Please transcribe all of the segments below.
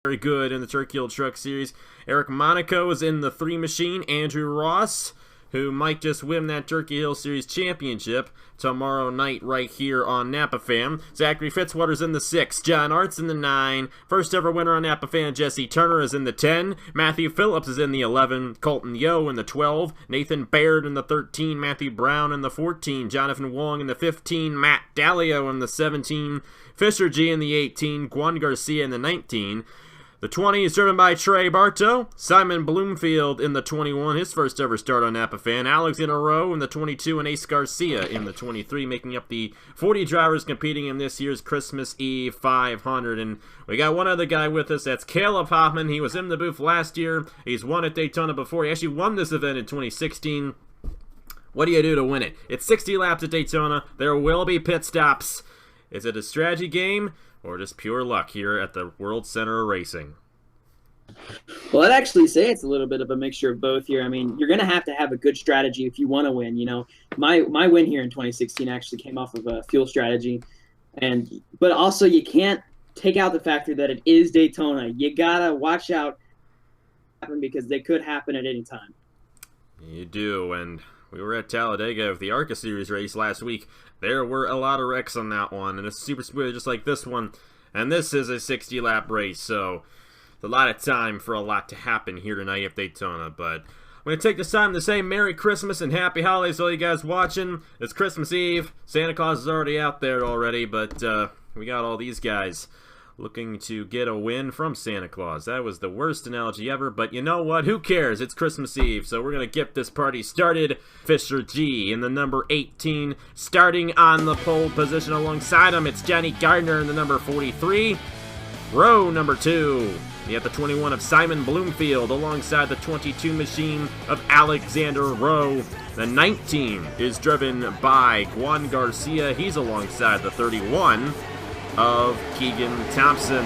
very good in the Turkey Hill Truck Series. Eric Monaco is in the 3 machine. Andrew Ross, who might just win that Turkey Hill Series championship tomorrow night right here on Napa Fan. Zachary Fitzwater's in the 6. John Art's in the 9. First ever winner on Napa Fan, Jesse Turner, is in the 10. Matthew Phillips is in the 11. Colton Yo in the 12. Nathan Baird in the 13. Matthew Brown in the 14. Jonathan Wong in the 15. Matt Dallio in the 17. Fisher G in the 18. Juan Garcia in the 19. The 20 is driven by Trey Bartow. Simon Bloomfield in the 21, his first ever start on Napa Fan. Alexander Rowe in the 22, and Ace Garcia in the 23, making up the 40 drivers competing in this year's Christmas Eve 500. And we got one other guy with us, that's Caleb Hoffman. He was in the booth last year. He's won at Daytona before. He actually won this event in 2016. What do you do to win it? It's 60 laps at Daytona. There will be pit stops. Is it a strategy game or just pure luck here at the World Center of Racing? Well, I'd actually say it's a little bit of a mixture of both here. I mean, you're going to have a good strategy if you want to win. You know, my win here in 2016 actually came off of a fuel strategy, but also you can't take out the factor that it is Daytona. You gotta watch out because they could happen at any time. You do, and we were at Talladega with the ARCA Series race last week. There were a lot of wrecks on that one, and it's super smooth just like this one. And this is a 60-lap race, so a lot of time for a lot to happen here tonight at Daytona. But I'm going to take this time to say Merry Christmas and Happy Holidays to all you guys watching. It's Christmas Eve. Santa Claus is already out there already, but we got all these guys looking to get a win from Santa Claus. That was the worst analogy ever, but you know what? Who cares? It's Christmas Eve, so we're going to get this party started. Fisher G in the number 18, starting on the pole position alongside him. It's Johnny Gardner in the number 43. Row number 2. You have the 21 of Simon Bloomfield alongside the 22 machine of Alexander Rowe. The 19 is driven by Juan Garcia. He's alongside the 31 of Keegan Thompson.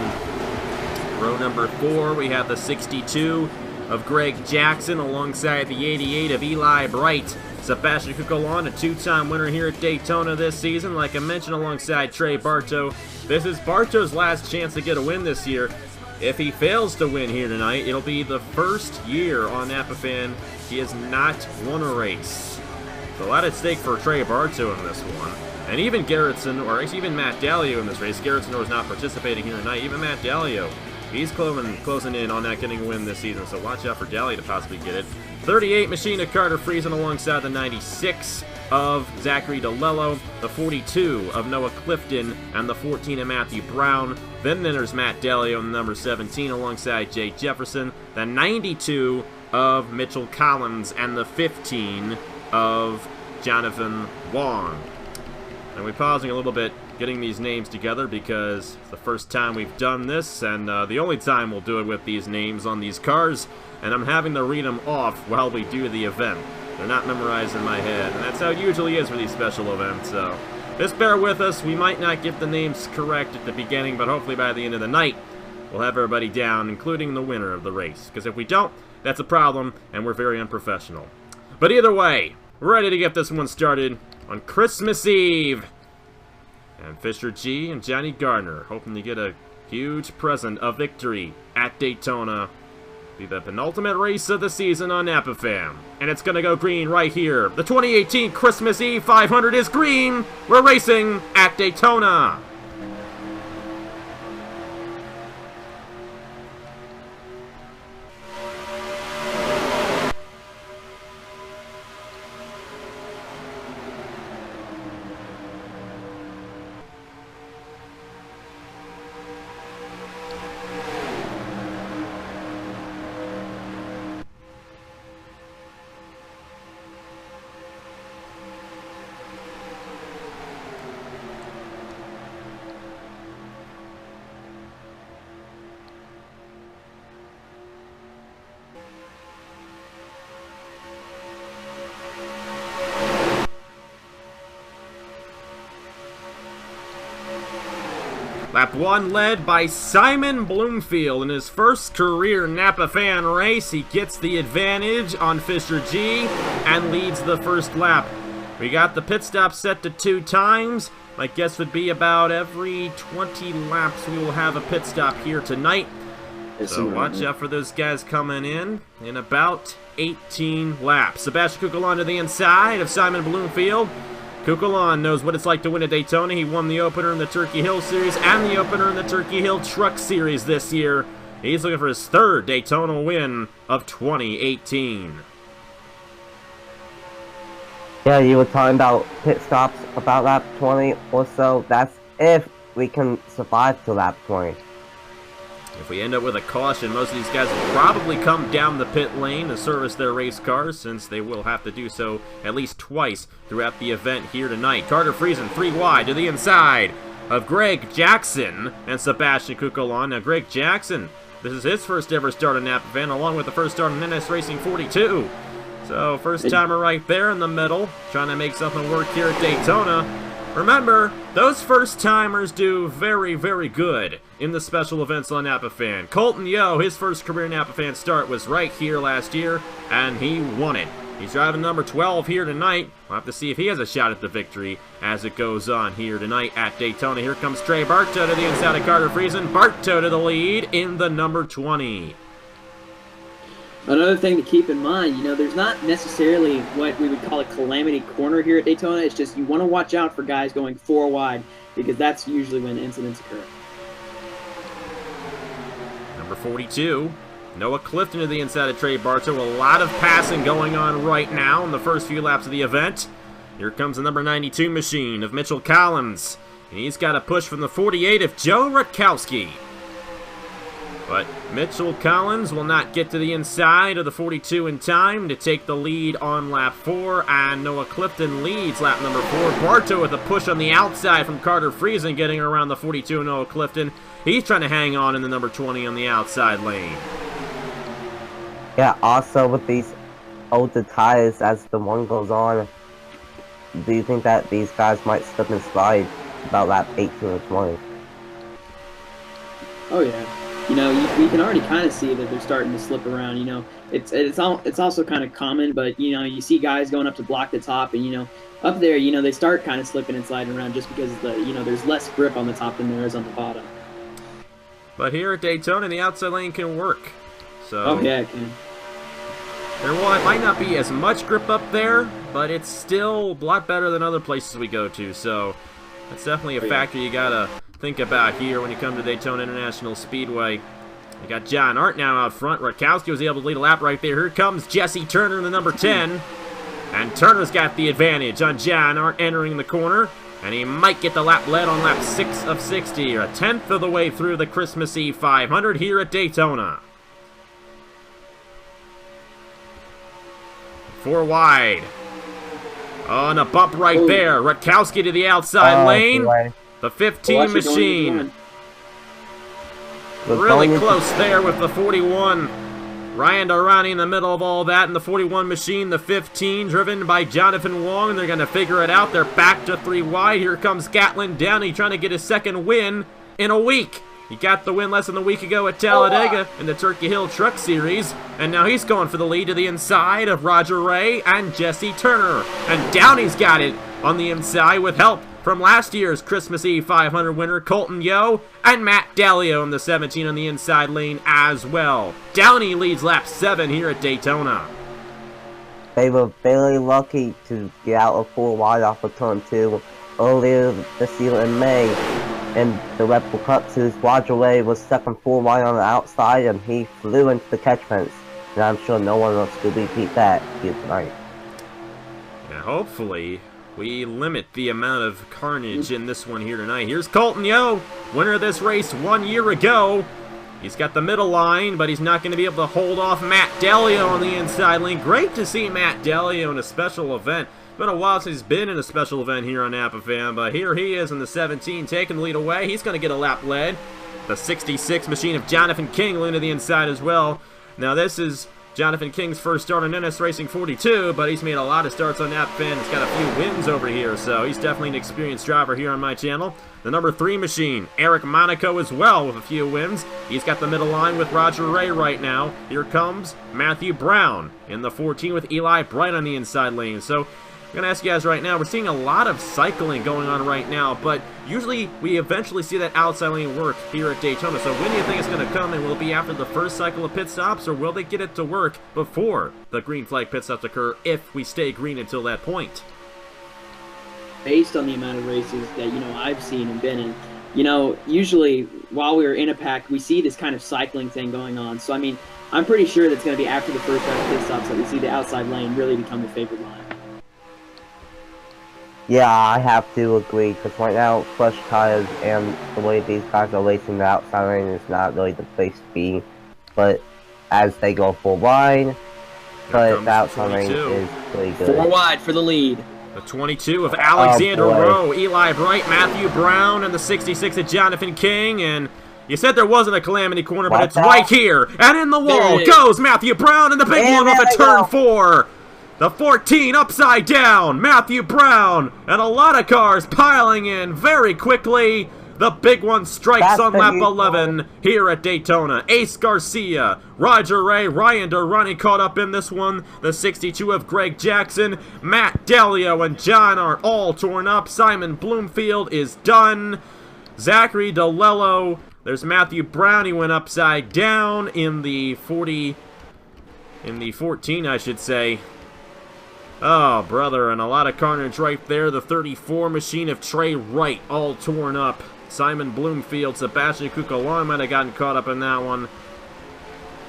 Row number 4, we have the 62 of Greg Jackson alongside the 88 of Eli Bright. Sebastian Cucolon, a 2-time winner here at Daytona this season, like I mentioned, alongside Trey Bartow. This is Bartow's last chance to get a win this year. If he fails to win here tonight, it'll be the first year on Napa Fan he has not won a race. So a lot at stake for Trey Bartow in this one. And even Garrettson, or actually even Matt Dallio in this race. Garrettson was not participating here tonight. Even Matt Dallio, he's closing in on not getting a win this season, so watch out for Dallio to possibly get it. 38 machine of Carter Friesen alongside the 96 of Zachary DeLello, the 42 of Noah Clifton, and the 14 of Matthew Brown. Then there's Matt Dallio in the number 17 alongside Jay Jefferson, the 92 of Mitchell Collins, and the 15 of Jonathan Wong. And we're pausing a little bit getting these names together because it's the first time we've done this, and the only time we'll do it with these names on these cars, and I'm having to read them off while we do the event. They're not memorized in my head, and that's how it usually is for these special events, so just bear with us. We might not get the names correct at the beginning, but hopefully by the end of the night, we'll have everybody down, including the winner of the race, because if we don't, that's a problem, and we're very unprofessional. But either way, we're ready to get this one started on Christmas Eve. And Fisher G and Johnny Gardner hoping to get a huge present of victory at Daytona. Be the penultimate race of the season on Napa Fan. And it's going to go green right here. The 2018 Christmas Eve 500 is green. We're racing at Daytona. Lap 1 led by Simon Bloomfield in his first career Napa Fan race. He gets the advantage on Fisher G and leads the first lap. We got the pit stop set to 2 times. My guess would be about every 20 laps we will have a pit stop here tonight. So watch out for those guys coming in about 18 laps. Sebastian Kukulon to the inside of Simon Bloomfield. Kukulon knows what it's like to win at Daytona. He won the opener in the Turkey Hill Series and the opener in the Turkey Hill Truck Series this year. He's looking for his third Daytona win of 2018. Yeah, you were talking about pit stops about lap 20 or so. That's if we can survive to lap 20. If we end up with a caution, most of these guys will probably come down the pit lane to service their race cars, since they will have to do so at least twice throughout the event here tonight. Carter Friesen 3 wide to the inside of Greg Jackson and Sebastian Kukulon. Now, Greg Jackson, this is his first ever start in Napa Van, along with the first start in NS Racing 42. So, first timer right there in the middle, trying to make something work here at Daytona. Remember, those first timers do very, very good in the special events on Napa Fan. Colton Yo, his first career Napa Fan start was right here last year, and he won it. He's driving number 12 here tonight. We'll have to see if he has a shot at the victory as it goes on here tonight at Daytona. Here comes Trey Bartow to the inside of Carter Friesen. Bartow to the lead in the number 20. Another thing to keep in mind, you know, there's not necessarily what we would call a calamity corner here at Daytona. It's just you want to watch out for guys going 4 wide, because that's usually when incidents occur. Number 42, Noah Clifton to the inside of Trey Bartow. A lot of passing going on right now in the first few laps of the event. Here comes the number 92 machine of Mitchell Collins. And he's got a push from the 48 of Joe Rutkowski. But Mitchell Collins will not get to the inside of the 42 in time to take the lead on lap 4, and Noah Clifton leads lap number 4. Bartow with a push on the outside from Carter Friesen, getting around the 42 Noah Clifton. He's trying to hang on in the number 20 on the outside lane. Yeah, also with these older tires, as the one goes on, do you think that these guys might slip and slide about lap 18 or 20? Oh yeah. You know, we can already kind of see that they're starting to slip around. You know, it's also kind of common, but you know, you see guys going up to block the top, and you know, up there, you know, they start kind of slipping and sliding around just because there's less grip on the top than there is on the bottom. But here at Daytona, the outside lane can work. So oh yeah, it can. It might not be as much grip up there, but it's still a lot better than other places we go to. So that's definitely a factor you gotta think about here when you come to Daytona International Speedway. You got John Art now out front. Rutkowski was able to lead a lap right there. Here comes Jesse Turner in the number 10. And Turner's got the advantage on John Art entering the corner. And he might get the lap led on lap 6 of 60, or a tenth of the way through the Christmas Eve 500 here at Daytona. 4 wide. Oh, and a bump right there. Rutkowski to the outside lane. Boy. The 15 machine. Really close there with the 41. Ryan Durrani in the middle of all that, and the 41 machine, the 15, driven by Jonathan Wong. They're going to figure it out. They're back to 3 wide. Here comes Gatlin Downey trying to get his second win in a week. He got the win less than a week ago at Talladega in the Turkey Hill Truck Series, and now he's going for the lead to the inside of Roger Ray and Jesse Turner. And Downey's got it on the inside with help from last year's Christmas Eve 500 winner Colton Yo and Matt Dalio in the 17 on the inside lane as well. Downey leads lap 7 here at Daytona. They were very lucky to get out of 4 wide off of turn 2 earlier this year in May. In the Red Bull Cup Series, Roger Ray was stuck in 4 wide on the outside, and he flew into the catch fence. And I'm sure no one wants to repeat that here tonight. Now, hopefully, we limit the amount of carnage in this one here tonight. Here's Colton Yo, winner of this race 1 year ago. He's got the middle line, but he's not going to be able to hold off Matt Dalio on the inside lane. Great to see Matt Dalio in a special event. It's been a while since he's been in a special event here on Napa Fan, but here he is in the 17, taking the lead away. He's going to get a lap led. The 66 machine of Jonathan King into the inside as well. Now this is Jonathan King's first start on NS Racing 42, but he's made a lot of starts on Napa Fan. He's got a few wins over here, so he's definitely an experienced driver here on my channel. The number 3 machine, Eric Monaco as well with a few wins. He's got the middle line with Roger Ray right now. Here comes Matthew Brown in the 14 with Eli Bright on the inside lane. So I'm going to ask you guys right now, we're seeing a lot of cycling going on right now, but usually we eventually see that outside lane work here at Daytona. So when do you think it's going to come, and will it be after the first cycle of pit stops, or will they get it to work before the green flag pit stops occur if we stay green until that point? Based on the amount of races that, I've seen and been in, usually while we're in a pack, we see this kind of cycling thing going on. So, I mean, I'm pretty sure that's going to be after the first round of pit stops that we see the outside lane really become the favored line. Yeah, I have to agree, because right now, fresh tires and the way these guys are racing the outside lane is not really the place to be. But as they go full wide, but the outside lane is pretty good. 4 wide for the lead. The 22 of Alexander Rowe, Eli Bright, Matthew Brown, and the 66 of Jonathan King. And you said there wasn't a calamity corner, but it's right here. And in the wall goes Matthew Brown, and the big one off of turn 4. The 14 upside down, Matthew Brown, and a lot of cars piling in very quickly. The big one strikes on lap 11 here at Daytona. Ace Garcia, Roger Ray, Ryan Durrani caught up in this one. The 62 of Greg Jackson, Matt Dalio and John are all torn up. Simon Bloomfield is done. Zachary DeLello, there's Matthew Brown, he went upside down in the 14, I should say. Oh, brother, and a lot of carnage right there. The 34 machine of Trey Wright all torn up. Simon Bloomfield, Sebastian Cucalon might have gotten caught up in that one.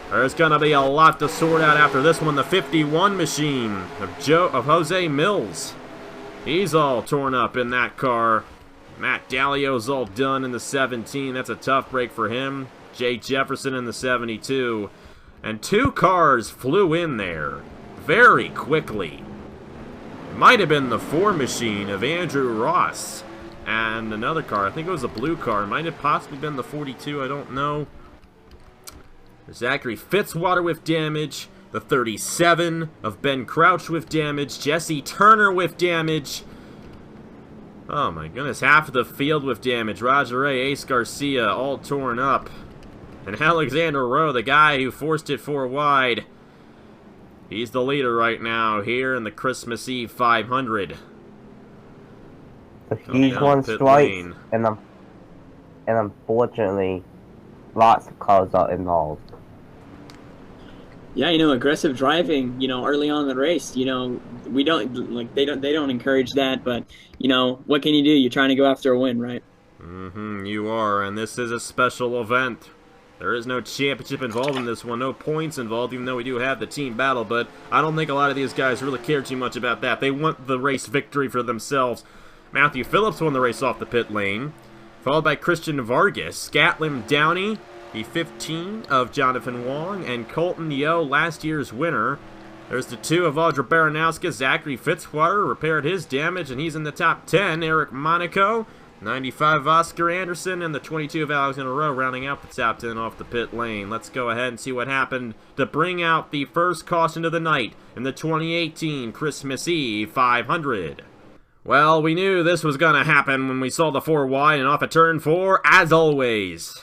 There's going to be a lot to sort out after this one. The 51 machine of Jose Mills. He's all torn up in that car. Matt Dalio's all done in the 17. That's a tough break for him. Jay Jefferson in the 72. And 2 cars flew in there very quickly. It might have been the 4 machine of Andrew Ross. And another car, I think it was a blue car. It might have possibly been the 42, I don't know. Zachary Fitzwater with damage. The 37 of Ben Crouch with damage. Jesse Turner with damage. Oh my goodness, half of the field with damage. Roger Ray, Ace Garcia, all torn up. And Alexander Rowe, the guy who forced it 4 wide. He's the leader right now here in the Christmas Eve 500. A huge one strikes, and unfortunately, lots of cars are involved. Yeah, aggressive driving, early on in the race, we don't, like, they don't encourage that, but, what can you do? You're trying to go after a win, right? You are, and this is a special event. There is no championship involved in this one, no points involved, even though we do have the team battle, but I don't think a lot of these guys really care too much about that. They want the race victory for themselves. Matthew Phillips won the race off the pit lane, followed by Christian Vargas, Scatlim Downey, the 15 of Jonathan Wong, and Colton Yo, last year's winner. There's the 2 of Audra Baranowska. Zachary Fitzwater repaired his damage, and he's in the top 10. Eric Monaco, 95 of Oscar Anderson, and the 22 of Alexander Rowe rounding out the top 10 off the pit lane. Let's go ahead and see what happened to bring out the first caution of the night in the 2018 Christmas Eve 500. Well, we knew this was going to happen when we saw the 4 wide and off at turn 4, as always.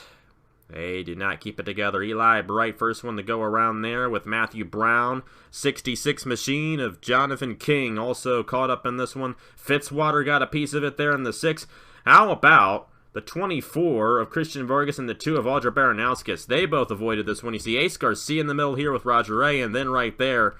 They did not keep it together. Eli Bright, first one to go around there with Matthew Brown. 66 machine of Jonathan King also caught up in this one. Fitzwater got a piece of it there in the 6. How about the 24 of Christian Vargas and the 2 of Audra Baranowskis? They both avoided this one. You see Ace Garcia in the middle here with Roger Ray, and then right there,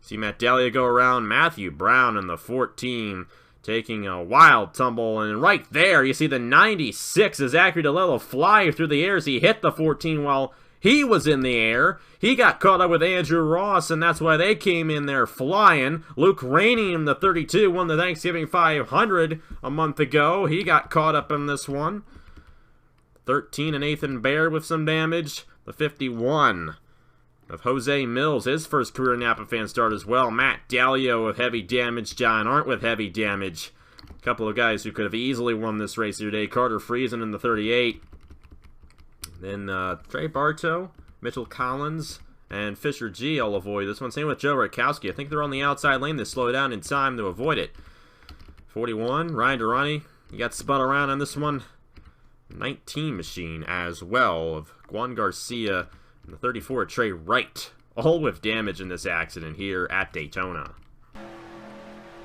see Matt Dalio go around. Matthew Brown in the 14 taking a wild tumble, and right there you see the 96 of Zachary DeLello fly through the air as he hit the 14 while he was in the air. He got caught up with Andrew Ross, and that's why they came in there flying. Luke Rainey in the 32 won the Thanksgiving 500 a month ago. He got caught up in this one. 13 and Nathan Baird with some damage. The 51 of Jose Mills, his first career Napa fan start as well. Matt Dalio with heavy damage. John Arndt with heavy damage. A couple of guys who could have easily won this race today. Carter Friesen in the 38. Then Trey Bartow, Mitchell Collins, and Fisher G all avoid this one. Same with Joe Rakowski. I think they're on the outside lane. They slow down in time to avoid it. 41, Ryan Durrani. He got spun around on this one. 19 machine as well of Juan Garcia. And the 34, Trey Wright, all with damage in this accident here at Daytona.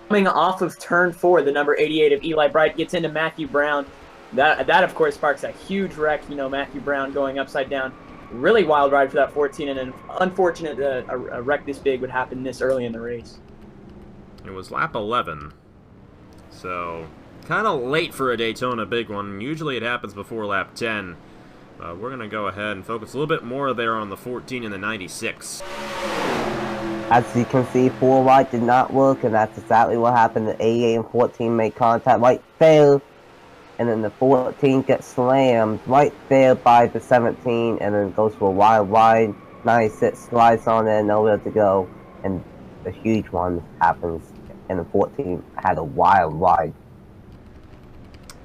Coming off of turn 4, the number 88 of Eli Bright gets into Matthew Brown. That of course sparks a huge wreck. You know, Matthew Brown going upside down. Really wild ride for that 14, and an unfortunate a wreck this big would happen this early in the race. It was lap 11, so kind of late for a Daytona big one. Usually it happens before lap 10. We're going to go ahead and focus a little bit more there on the 14 and the 96. As you can see, 4 wide did not work, and that's exactly what happened. The 88 and 14 made contact right there, and then the 14 gets slammed right there by the 17, and then goes for a wide. 96 slides on it, nowhere to go, and the huge one happens, and the 14 had a wide.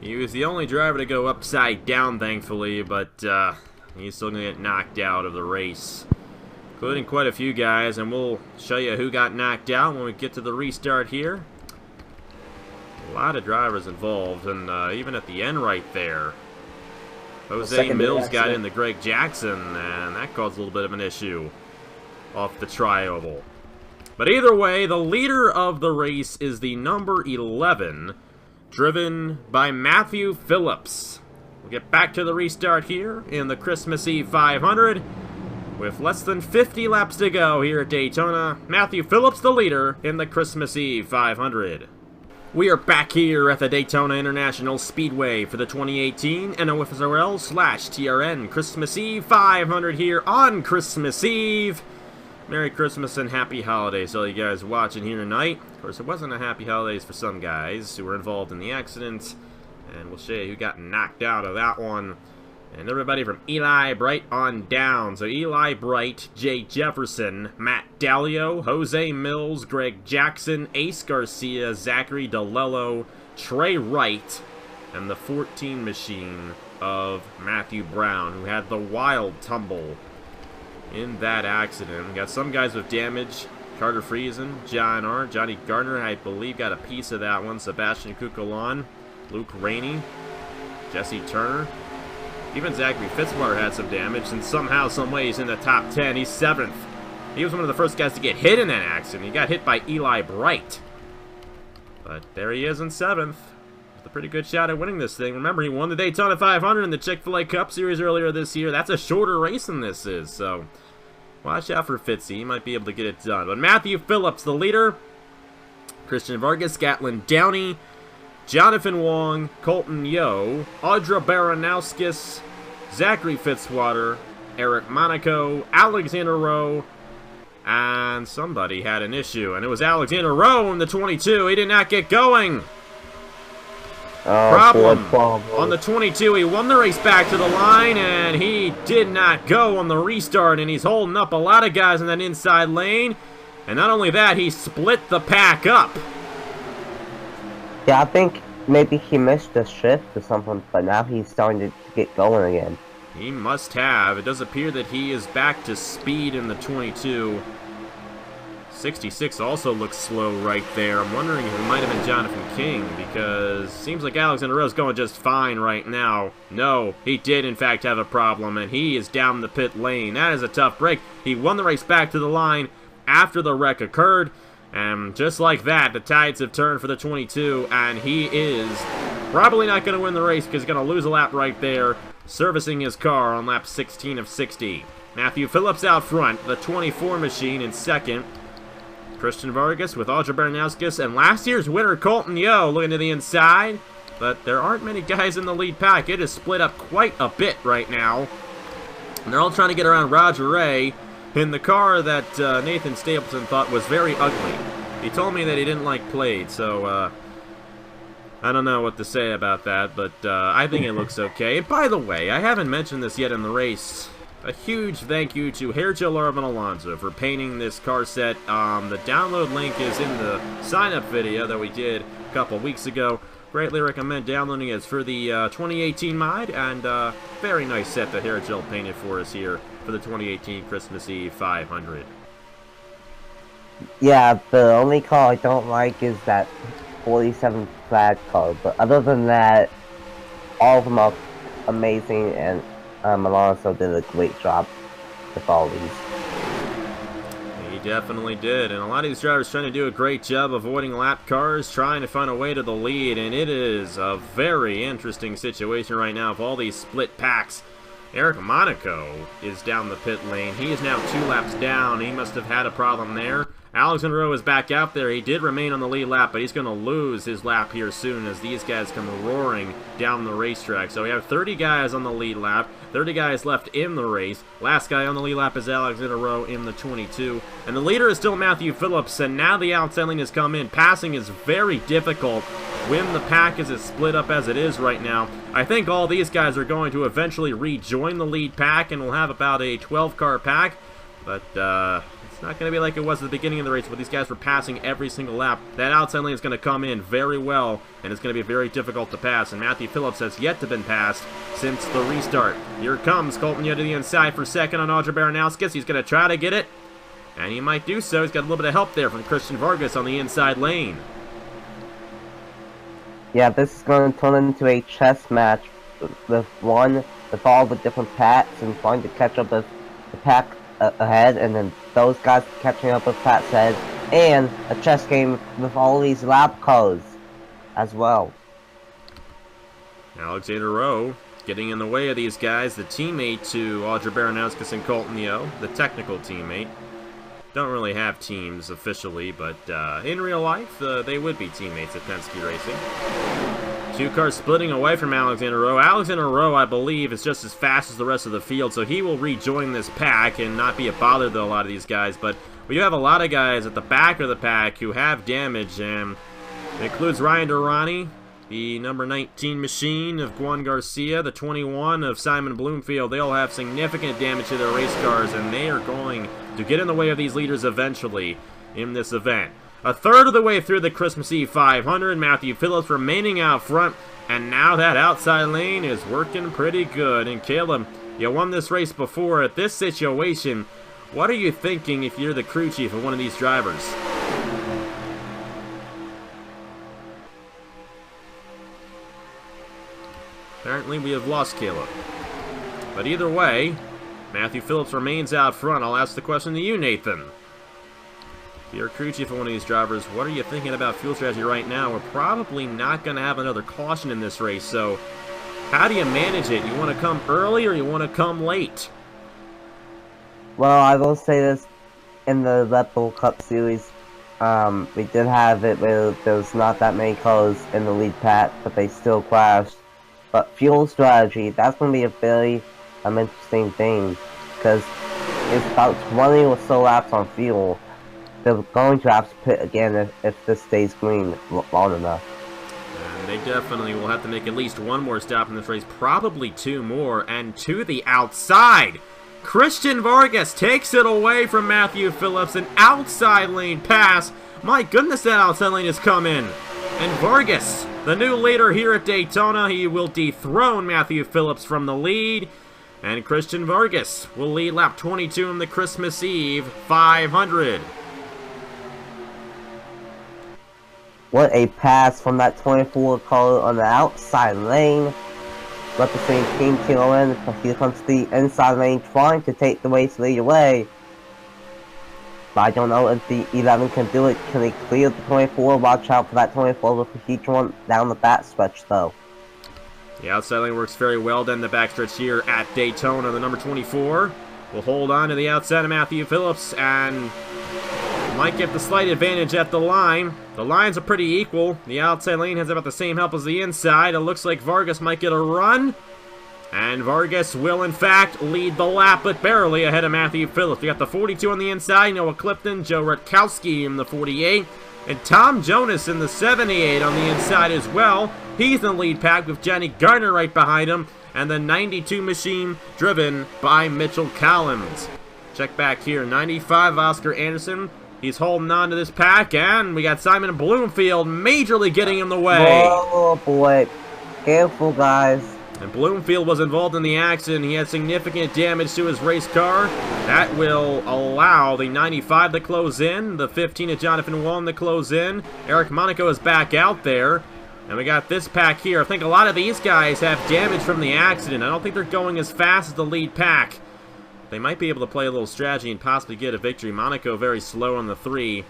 He was the only driver to go upside down, thankfully, but he's still going to get knocked out of the race, including quite a few guys, and we'll show you who got knocked out when we get to the restart here. A lot of drivers involved, and even at the end right there, Jose Mills got into Greg Jackson, and that caused a little bit of an issue off the tri-oval. But either way, the leader of the race is the number 11, driven by Matthew Phillips. We'll get back to the restart here in the Christmas Eve 500. With less than 50 laps to go here at Daytona, Matthew Phillips the leader in the Christmas Eve 500. We are back here at the Daytona International Speedway for the 2018 NOFSRL/TRN Christmas Eve 500 here on Christmas Eve. Merry Christmas and Happy Holidays to all you guys watching here tonight. Of course, it wasn't a Happy Holidays for some guys who were involved in the accident, and we'll show you who got knocked out of that one. And everybody from Eli Bright on down. So Eli Bright, Jay Jefferson, Matt Dalio, Jose Mills, Greg Jackson, Ace Garcia, Zachary DeLello, Trey Wright, and the 14 machine of Matthew Brown, who had the wild tumble in that accident. We got some guys with damage. Carter Friesen, John R., Johnny Gardner, I believe, got a piece of that one. Sebastian Kukulon, Luke Rainey, Jesse Turner. Even Zachary Fitzwater had some damage, and somehow, someway, he's in the top 10. He's 7th. He was one of the first guys to get hit in that accident. He got hit by Eli Bright. But there he is in 7th. With a pretty good shot at winning this thing. Remember, he won the Daytona 500 in the Chick-fil-A Cup Series earlier this year. That's a shorter race than this is, so watch out for Fitzy. He might be able to get it done. But Matthew Phillips, the leader. Christian Vargas, Gatlin Downey, Jonathan Wong, Colton Yo, Audra Baranowskis, Zachary Fitzwater, Eric Monaco, Alexander Rowe, and somebody had an issue, and it was Alexander Rowe in the 22. He did not get going. Problem. On the 22, he won the race back to the line, and he did not go on the restart, and he's holding up a lot of guys in that inside lane. And not only that, he split the pack up. Yeah, I think maybe he missed the shift or something, but now he's starting to get going again. He must have. It does appear that he is back to speed in the 22. 66 also looks slow right there. I'm wondering if it might have been Jonathan King, because it seems like Alexander Rowe's going just fine right now. No, he did in fact have a problem, and he is down the pit lane. That is a tough break. He won the race back to the line after the wreck occurred. And just like that, the tides have turned for the 22, and he is probably not going to win the race because he's going to lose a lap right there, servicing his car on lap 16 of 60. Matthew Phillips out front, the 24 machine in second. Christian Vargas with Audra Baranowskis, and last year's winner, Colton Yo, looking to the inside. But there aren't many guys in the lead pack. It is split up quite a bit right now. And they're all trying to get around Roger Ray in the car that Nathan Stapleton thought was very ugly. He told me that he didn't like Plaid, so I don't know what to say about that, but I think it looks okay. And by the way, I haven't mentioned this yet in the race. A huge thank you to Hair Gel Arvin Alonso for painting this car set. The download link is in the sign-up video that we did a couple weeks ago. Greatly recommend downloading it. It's for the 2018 mod, and very nice set that Hair Gel painted for us here for the 2018 Christmas Eve 500. Yeah, the only car I don't like is that 47 flag car, but other than that, all of them are amazing, and Alonso did a great job with all these. He definitely did, and a lot of these drivers trying to do a great job avoiding lap cars, trying to find a way to the lead, and it is a very interesting situation right now of all these split packs. Eric Monaco is down the pit lane. He is now 2 laps down. He must have had a problem there. Alexander Rowe is back out there. He did remain on the lead lap, but he's going to lose his lap here soon as these guys come roaring down the racetrack. So we have 30 guys on the lead lap, 30 guys left in the race. Last guy on the lead lap is Alexander Rowe in the 22. And the leader is still Matthew Phillips, and now the outside lane has come in. Passing is very difficult when the pack is as split up as it is right now. I think all these guys are going to eventually rejoin the lead pack, and we'll have about a 12-car pack. But, it's not going to be like it was at the beginning of the race where these guys were passing every single lap. That outside lane is going to come in very well, and it's going to be very difficult to pass. And Matthew Phillips has yet to been passed since the restart. Here comes Colton Young to the inside for second on Audrey Baranowskis. He's going to try to get it, and he might do so. He's got a little bit of help there from Christian Vargas on the inside lane. Yeah, this is going to turn into a chess match with all the different packs and trying to catch up with the pack ahead, and then those guys catching up with Pat's head, and a chess game with all these lap codes as well. Alexander Rowe getting in the way of these guys, the teammate to Audrey Baranowskis and Colton Yeo, the technical teammate. Don't really have teams officially, but in real life, they would be teammates at Penske Racing. 2 cars splitting away from Alexander Rowe. Alexander Rowe, I believe, is just as fast as the rest of the field, so he will rejoin this pack and not be a bother to a lot of these guys. But we do have a lot of guys at the back of the pack who have damage, and it includes Ryan Durrani, the number 19 machine of Juan Garcia, the 21 of Simon Bloomfield. They all have significant damage to their race cars, and they are going to get in the way of these leaders eventually in this event. A third of the way through the Christmas Eve 500, Matthew Phillips remaining out front, and now that outside lane is working pretty good. And Caleb, you won this race before. At this situation, what are you thinking if you're the crew chief of one of these drivers? Apparently we have lost Caleb. But either way, Matthew Phillips remains out front. I'll ask the question to you, Nathan. If you're a crew chief of one of these drivers, what are you thinking about fuel strategy right now? We're probably not going to have another caution in this race, so how do you manage it? You want to come early or you want to come late? Well, I will say this, in the Red Bull Cup Series, we did have it where there was not that many cars in the lead pack, but they still crashed. But fuel strategy, that's going to be a very interesting thing, because it's about 20 or so laps on fuel. They're going to have to pit again if this stays green long enough. And they definitely will have to make at least one more stop in this race, probably 2 more, and to the outside. Christian Vargas takes it away from Matthew Phillips, an outside lane pass. My goodness, that outside lane has come in. And Vargas, the new leader here at Daytona, he will dethrone Matthew Phillips from the lead. And Christian Vargas will lead lap 22 in the Christmas Eve 500. What a pass from that 24 car on the outside lane, representing Team TRN. Here comes the inside lane trying to take the race lead away. But I don't know if the 11 can do it. Can they clear the 24? Watch out for that 24 with the heat one down the back stretch though. The outside lane works very well down the backstretch here at Daytona. The number 24 will hold on to the outside of Matthew Phillips and might get the slight advantage at the line. The lines are pretty equal. The outside lane has about the same help as the inside. It looks like Vargas might get a run. And Vargas will, in fact, lead the lap, but barely ahead of Matthew Phillips. We got the 42 on the inside, Noah Clifton, Joe Rutkowski in the 48, and Tom Jonas in the 78 on the inside as well. He's in the lead pack with Johnny Gardner right behind him, and the 92 machine driven by Mitchell Collins. Check back here, 95, Oscar Anderson. He's holding on to this pack, and we got Simon Bloomfield majorly getting in the way. Oh boy, careful guys. And Bloomfield was involved in the accident. He had significant damage to his race car. That will allow the 95 to close in, the 15 of Jonathan Wallen to close in. Eric Monaco is back out there. And we got this pack here. I think a lot of these guys have damage from the accident. I don't think they're going as fast as the lead pack. They might be able to play a little strategy and possibly get a victory. Monaco very slow on the 3.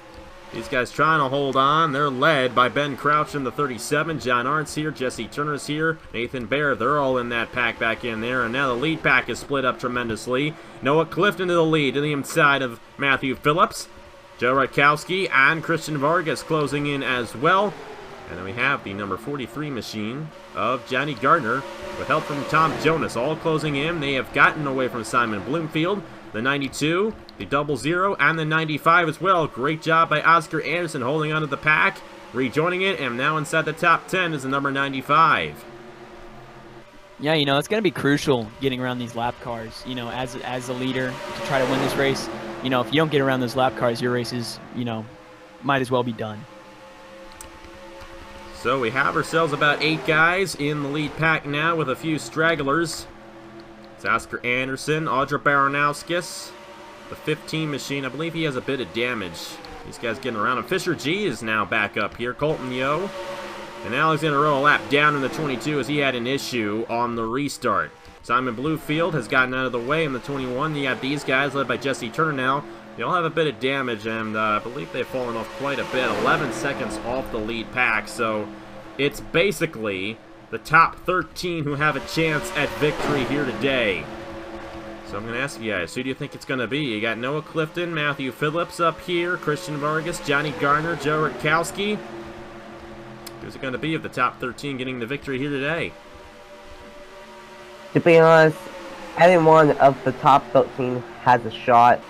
These guys trying to hold on. They're led by Ben Crouch in the 37. John Arndt's here. Jesse Turner's here. Nathan Baer. They're all in that pack back in there. And now the lead pack is split up tremendously. Noah Clifton to the lead to the inside of Matthew Phillips. Joe Rutkowski and Christian Vargas closing in as well. And then we have the number 43 machine of Johnny Gardner with help from Tom Jonas all closing in. They have gotten away from Simon Bloomfield. The 92, the 00, and the 95 as well. Great job by Oscar Anderson holding onto the pack, rejoining it, and now inside the top 10 is the number 95. Yeah, you know, it's going to be crucial getting around these lap cars, you know, as a leader to try to win this race. You know, if you don't get around those lap cars, your race is, you know, might as well be done. So we have ourselves about 8 guys in the lead pack now with a few stragglers. It's Oscar Anderson, Audra Baranowskis, the 15 machine. I believe he has a bit of damage. These guys getting around him. Fisher G is now back up here. Colton Yo. And Alexander Rowe a lap down in the 22 as he had an issue on the restart. Simon Bluefield has gotten out of the way in the 21. You have these guys led by Jesse Turner now. They all have a bit of damage, and I believe they've fallen off quite a bit. 11 seconds off the lead pack, so it's basically the top 13 who have a chance at victory here today. So I'm going to ask you guys, who do you think it's going to be? You got Noah Clifton, Matthew Phillips up here, Christian Vargas, Johnny Garner, Joe Rutkowski. Who's it going to be of the top 13 getting the victory here today? To be honest, any one of the top 13 has a shot.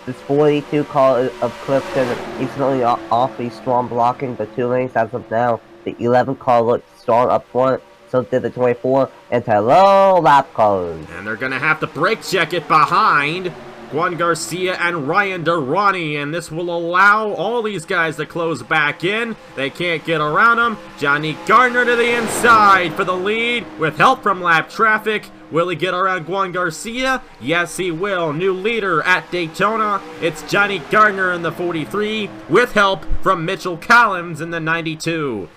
This 42 call of Clifton is really awfully strong blocking the 2 lanes as of now. The 11 call looked strong up front. So did the 24 and hello lap cars. And they're going to have to brake check it behind Juan Garcia and Ryan Durrani, and this will allow all these guys to close back in. They can't get around them. Johnny Gardner to the inside for the lead with help from lap traffic. Will he get around Juan Garcia? Yes, he will. New leader at Daytona. It's Johnny Gardner in the 43 with help from Mitchell Collins in the 92.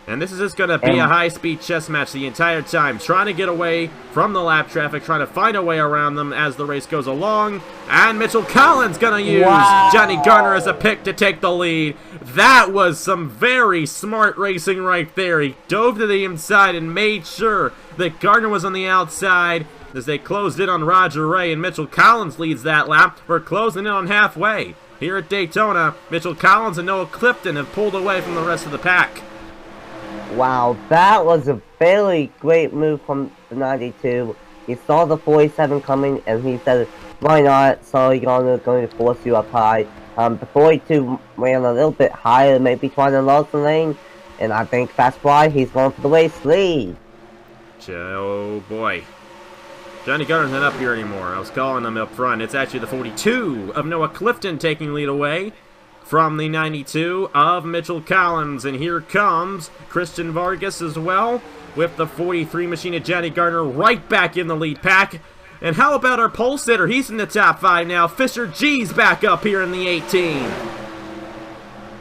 And this is just going to be a high-speed chess match the entire time. Trying to get away from the lap traffic, trying to find a way around them as the race goes along. And Mitchell Collins going to use Johnny Garner as a pick to take the lead. That was some very smart racing right there. He dove to the inside and made sure that Garner was on the outside as they closed in on Roger Ray. And Mitchell Collins leads that lap. We're closing in on halfway. Here at Daytona, Mitchell Collins and Noah Clifton have pulled away from the rest of the pack. Wow, that was a very great move from the 92. He saw the 47 coming and he said, why not? So you're going to force you up high. The 42 ran a little bit higher, maybe trying to lose the lane. And I think that's why he's going for the race lead. Oh boy. Johnny Garner's not up here anymore. I was calling him up front. It's actually the 42 of Noah Clifton taking lead away from the 92 of Mitchell Collins. And here comes Christian Vargas as well with the 43 machine of Johnny Gardner right back in the lead pack. And how about our pole sitter? He's in the top 5 now. Fisher G's back up here in the 18.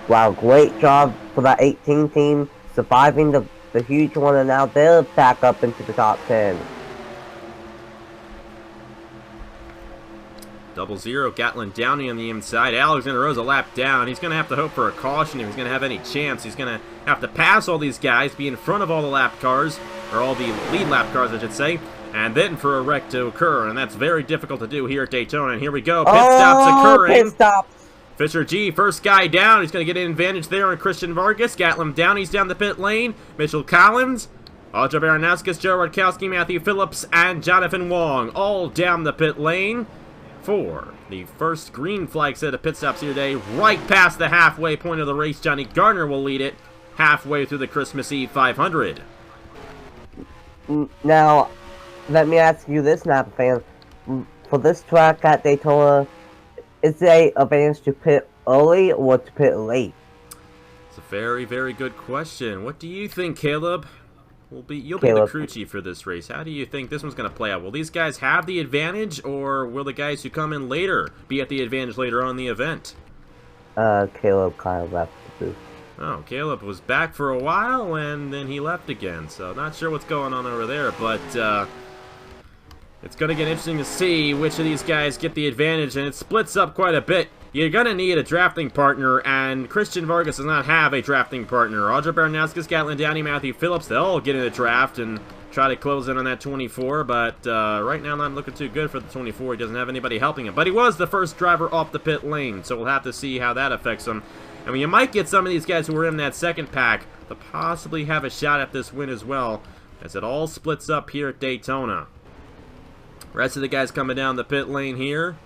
Wow, great job for that 18 team surviving the huge one, and now they're back up into the top 10. 00, Gatlin Downey on the inside. Alexander Rose a lap down. He's going to have to hope for a caution if he's going to have any chance. He's going to have to pass all these guys, be in front of all the lap cars, or all the lead lap cars, I should say, and then for a wreck to occur. And that's very difficult to do here at Daytona. And here we go. Pit stops occurring. Pit stops. Fisher G, first guy down. He's going to get an advantage there on Christian Vargas. Gatlin Downey's down the pit lane. Mitchell Collins, Audra Baranowskis, Joe Rutkowski, Matthew Phillips, and Jonathan Wong all down the pit lane for the first green flag set of pit stops here today. Right past the halfway point of the race, Johnny Garner will lead it halfway through the Christmas Eve 500. Now, let me ask you this, Napa fan. For this track at Daytona, is there an advantage to pit early or to pit late? It's a very, very good question. What do you think, Caleb? You'll be the crew chief for this race. How do you think this one's going to play out? Will these guys have the advantage, or will the guys who come in later be at the advantage later on in the event? Caleb kind of left the booth. Oh, Caleb was back for a while, and then he left again. So not sure what's going on over there, but It's going to get interesting to see which of these guys get the advantage, and it splits up quite a bit. You're going to need a drafting partner, and Christian Vargas does not have a drafting partner. Audrey Baranowskis, Gatlin Downey, Matthew Phillips, they'll all get in the draft and try to close in on that 24, but right now not looking too good for the 24. He doesn't have anybody helping him, but he was the first driver off the pit lane, so we'll have to see how that affects him. I mean, you might get some of these guys who were in that second pack to possibly have a shot at this win as well, as it all splits up here at Daytona. Rest of the guys coming down the pit lane here.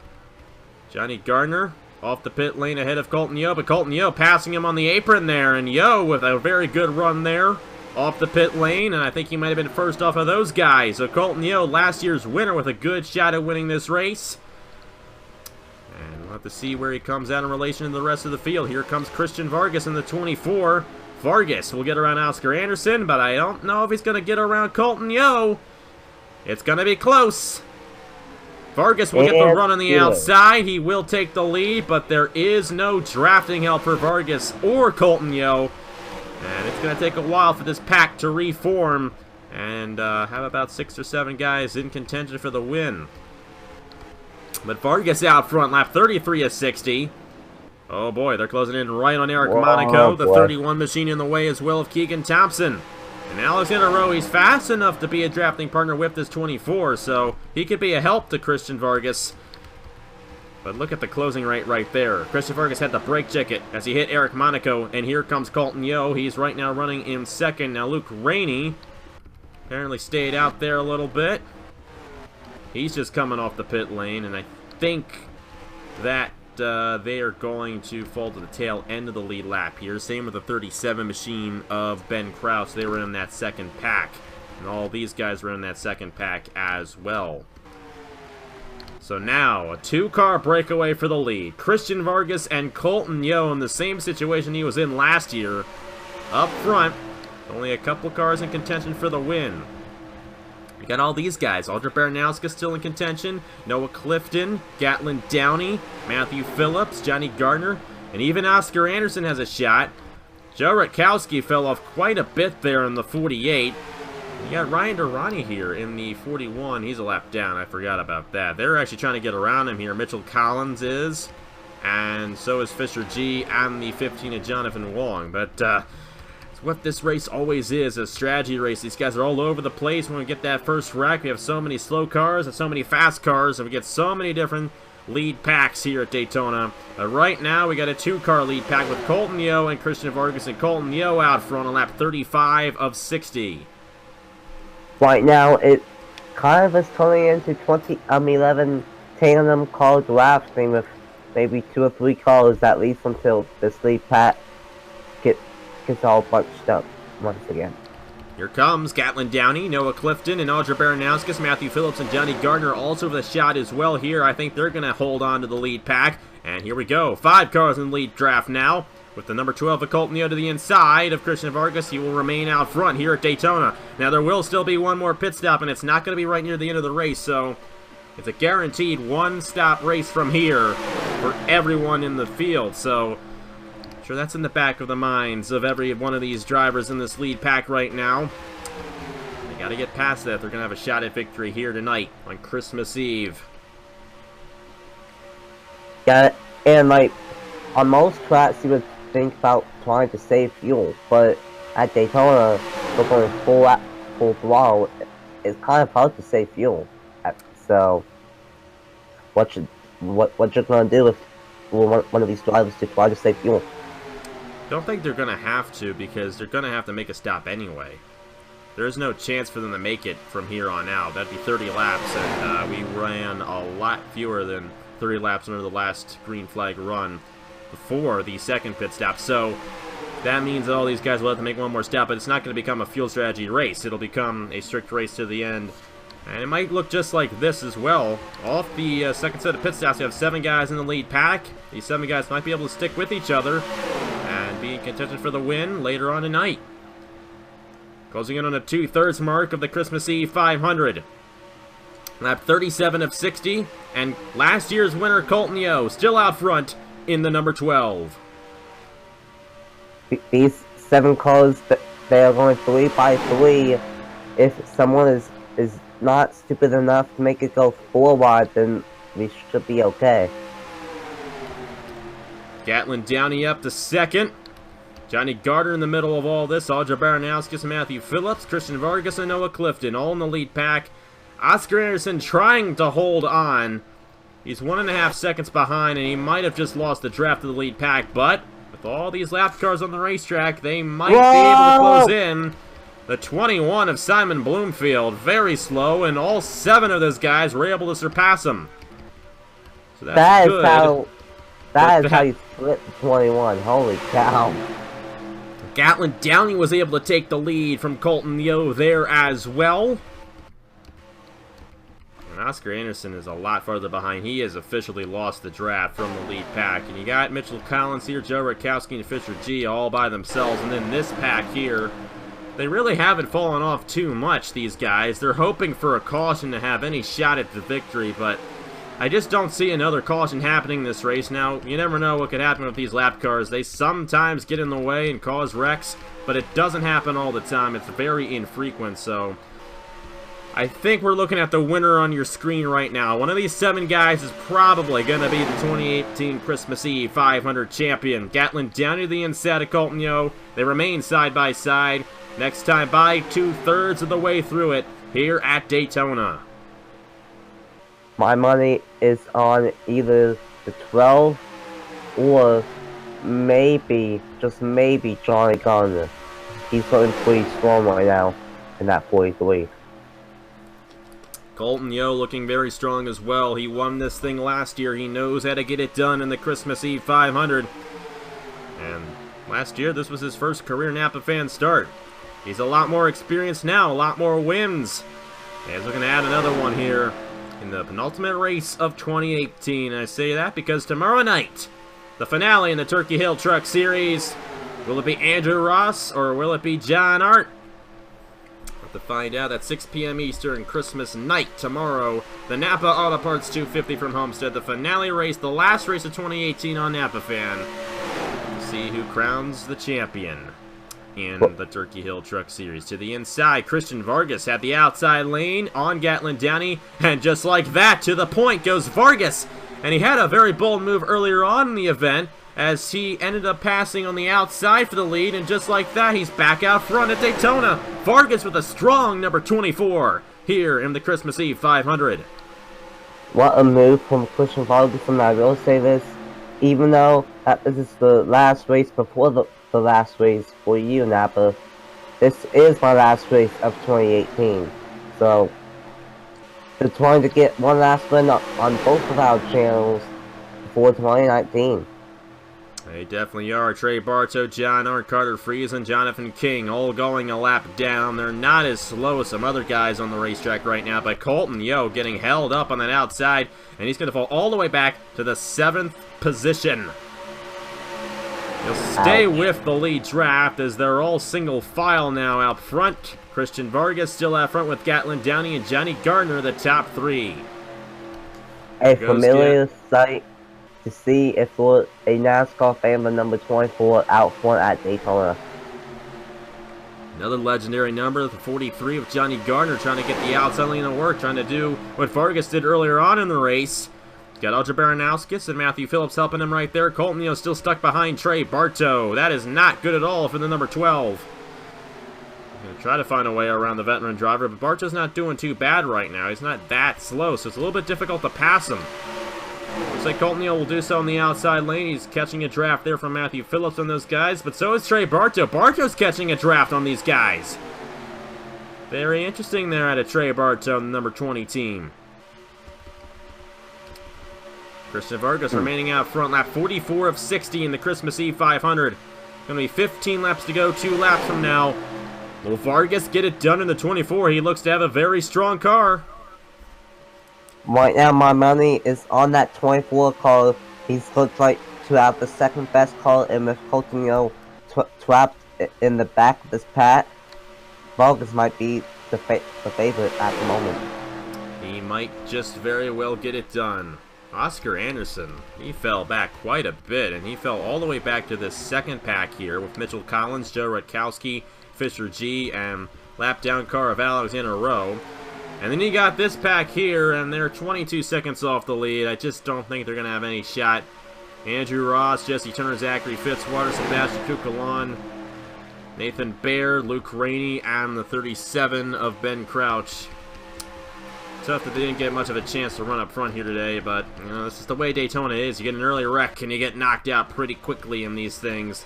Johnny Gardner off the pit lane ahead of Colton Yeo, but Colton Yeo passing him on the apron there, and Yeo with a very good run there off the pit lane, and I think he might have been first off of those guys. So Colton Yeo, last year's winner, with a good shot at winning this race. And we'll have to see where he comes out in relation to the rest of the field. Here comes Christian Vargas in the 24. Vargas will get around Oscar Anderson, but I don't know if he's going to get around Colton Yeo. It's going to be close. Vargas will get the run on the outside. He will take the lead, but there is no drafting help for Vargas or Colton Yeo. And it's going to take a while for this pack to reform and have about 6 or 7 guys in contention for the win. But Vargas out front, lap 33 of 60. Oh boy, they're closing in right on Eric Monaco. The 31 machine in the way as well of Keegan Thompson. And Alexander Rowe, he's fast enough to be a drafting partner with this 24, so he could be a help to Christian Vargas. But look at the closing rate right there. Christian Vargas had the brake ticket as he hit Eric Monaco, and here comes Colton Yeo. He's right now running in second. Now Luke Rainey apparently stayed out there a little bit. He's just coming off the pit lane, and I think that they are going to fall to the tail end of the lead lap here. Same with the 37 machine of Ben Kraus. They were in that second pack. And all these guys were in that second pack as well. So now, a 2-car breakaway for the lead. Christian Vargas and Colton Yeo in the same situation he was in last year. Up front, only a couple cars in contention for the win. We got all these guys. Audrey Baranowskis still in contention. Noah Clifton, Gatlin Downey, Matthew Phillips, Johnny Gardner, and even Oscar Anderson has a shot. Joe Rutkowski fell off quite a bit there in the 48. You got Ryan Durrani here in the 41. He's a lap down. I forgot about that. They're actually trying to get around him here. Mitchell Collins is, and so is Fisher G and the 15 of Jonathan Wong. But it's what this race always is, a strategy race. These guys are all over the place. When we get that first wreck, we have so many slow cars and so many fast cars, and we get so many different lead packs here at Daytona. But right now, we got a 2-car lead pack with Colton Yeo and Christian Vargas, and Colton Yeo out front on lap 35 of 60. Right now, it kind of is turning into 11 tandem car drafting with maybe 2 or 3 cars at least until this lead pack gets all bunched up once again. Here comes Gatlin Downey, Noah Clifton, and Audrey Baranowskis. Matthew Phillips and Johnny Gardner also with a shot as well here. I think they're going to hold on to the lead pack. And here we go. 5 cars in the lead draft now. With the number 12 of Colton Yeo to the inside of Christian Vargas, he will remain out front here at Daytona. Now, there will still be one more pit stop, and it's not going to be right near the end of the race, so it's a guaranteed one-stop race from here for everyone in the field. So, sure, that's in the back of the minds of every one of these drivers in this lead pack right now. They got to get past that. They're going to have a shot at victory here tonight on Christmas Eve. Yeah, and like on most tracks, you would think about trying to save fuel, but at Daytona, we're going full throttle. It's kind of hard to save fuel. So, what you're going to do if you want one of these drivers to try to save fuel? Don't think they're going to have to, because they're going to have to make a stop anyway. There's no chance for them to make it from here on out. That'd be 30 laps, and we ran a lot fewer than 30 laps under the last green flag run before the second pit stop. So that means that all these guys will have to make one more stop, but it's not going to become a fuel strategy race. It'll become a strict race to the end. And it might look just like this as well. Off the second set of pit stops, we have 7 guys in the lead pack. These 7 guys might be able to stick with each other and be in contention for the win later on tonight. Closing in on a 2/3 mark of the Christmas Eve 500. Lap 37 of 60, and last year's winner, Colton Yeo, still out front in the number 12. These 7 cars, they are going 3 by 3. If someone is not stupid enough to make it go 4 wide, then we should be okay. Gatlin Downey up to second. Johnny Gardner in the middle of all this. Audra Baranowskis, Matthew Phillips, Christian Vargas, and Noah Clifton all in the lead pack. Oscar Anderson trying to hold on. He's 1.5 seconds behind, and he might have just lost the draft of the lead pack, but with all these lap cars on the racetrack, they might be able to close in. The 21 of Simon Bloomfield, very slow, and all 7 of those guys were able to surpass him. So that's good. That is how you split the 21. Holy cow. Gatlin Downey was able to take the lead from Colton Yo there as well. And Oscar Anderson is a lot farther behind. He has officially lost the draft from the lead pack. And you got Mitchell Collins here, Joe Rakowski, and Fisher G all by themselves. And then this pack here, they really haven't fallen off too much, these guys. They're hoping for a caution to have any shot at the victory, but I just don't see another caution happening in this race. Now, you never know what could happen with these lap cars. They sometimes get in the way and cause wrecks, but it doesn't happen all the time. It's very infrequent, so I think we're looking at the winner on your screen right now. One of these 7 guys is probably going to be the 2018 Christmas Eve 500 champion. Gatlin Downey to the inside of Colton Yo. They remain side by side. Next time by 2/3 of the way through it here at Daytona. My money is on either the 12 or maybe, just maybe, Johnny Gardner. He's looking pretty strong right now in that 43. Colton Yo looking very strong as well. He won this thing last year. He knows how to get it done in the Christmas Eve 500. And last year, this was his first career Napa fan start. He's a lot more experienced now, a lot more wins. And he's looking to add another one here in the penultimate race of 2018. I say that because tomorrow night, the finale in the Turkey Hill Truck Series. Will it be Andrew Ross or will it be John Art? We'll have to find out at 6 p.m. Eastern, Christmas night tomorrow. The Napa Auto Parts 250 from Homestead, the finale race, the last race of 2018 on Napa Fan. We'll see who crowns the champion in the Turkey Hill Truck Series. To the inside, Christian Vargas at the outside lane on Gatlin Downey, and just like that, to the point goes Vargas. And he had a very bold move earlier on in the event as he ended up passing on the outside for the lead, and just like that, he's back out front at Daytona. Vargas with a strong number 24 here in the Christmas Eve 500. What a move from Christian Vargas, and I will say this, even though this is the last race before the last race for you, Napa, this is my last race of 2018, so they're trying to get one last win on both of our channels for 2019. They definitely are. Trey Bartow, John Art, Carter Fries, and Jonathan King all going a lap down. They're not as slow as some other guys on the racetrack right now, but Colton Yo getting held up on that outside, and he's going to fall all the way back to the 7th position. He'll stay with the lead draft as they're all single file now out front. Christian Vargas still out front with Gatlin Downey and Johnny Gardner, the top 3. A familiar sight to see if we're a NASCAR fan with number 24 out front at Daytona. Another legendary number, the 43 of Johnny Gardner, trying to get the outside lane to work, trying to do what Vargas did earlier on in the race. Got Audra Baranowskis and Matthew Phillips helping him right there. Colton Yo still stuck behind Trey Bartow. That is not good at all for the number 12. Going to try to find a way around the veteran driver, but Bartow's not doing too bad right now. He's not that slow, so it's a little bit difficult to pass him. Looks like Colton Yo will do so in the outside lane. He's catching a draft there from Matthew Phillips on those guys, but so is Trey Bartow. Bartow's catching a draft on these guys. Very interesting there at a Trey Bartow, the number 20 team. Christian Vargas remaining out front, lap 44 of 60 in the Christmas Eve 500. Going to be 15 laps to go, 2 laps from now. Will Vargas get it done in the 24? He looks to have a very strong car. Right now, my money is on that 24 car. He looks like to have the 2nd best car, and with Colton Yo trapped in the back of this pack, Vargas might be the favorite at the moment. He might just very well get it done. Oscar Anderson, he fell back quite a bit, and he fell all the way back to the 2nd pack here with Mitchell Collins, Joe Rakowski, Fisher G, and lap down car of Alexander Rowe. And then you got this pack here, and they're 22 seconds off the lead. I just don't think they're going to have any shot. Andrew Ross, Jesse Turner, Zachary Fitzwater, Sebastian Kukalon, Nathan Baird, Luke Rainey, and the 37 of Ben Crouch. Tough that they didn't get much of a chance to run up front here today, but you know, this is the way Daytona is. You get an early wreck and you get knocked out pretty quickly in these things.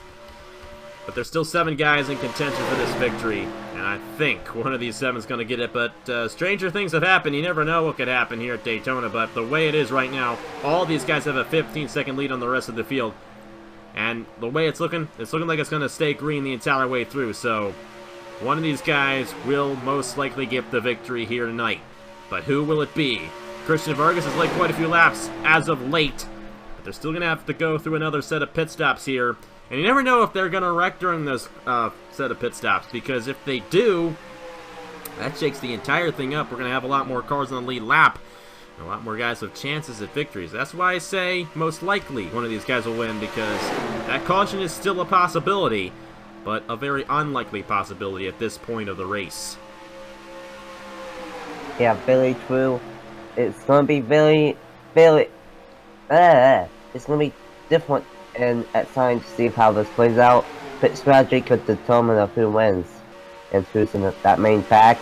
But there's still 7 guys in contention for this victory, and I think one of these 7 is going to get it, but stranger things have happened. You never know what could happen here at Daytona, but the way it is right now, all these guys have a 15-second lead on the rest of the field. And the way it's looking like it's going to stay green the entire way through, so one of these guys will most likely get the victory here tonight. But who will it be? Christian Vargas has led quite a few laps as of late, but they're still going to have to go through another set of pit stops here. And you never know if they're going to wreck during this set of pit stops, because if they do, that shakes the entire thing up. We're going to have a lot more cars on the lead lap, and a lot more guys with chances at victories. That's why I say most likely one of these guys will win, because that caution is still a possibility, but a very unlikely possibility at this point of the race. Yeah, very true. It's gonna be very, it's gonna be different and at times to see how this plays out. Pit strategy could determine who wins and who's in that main pack.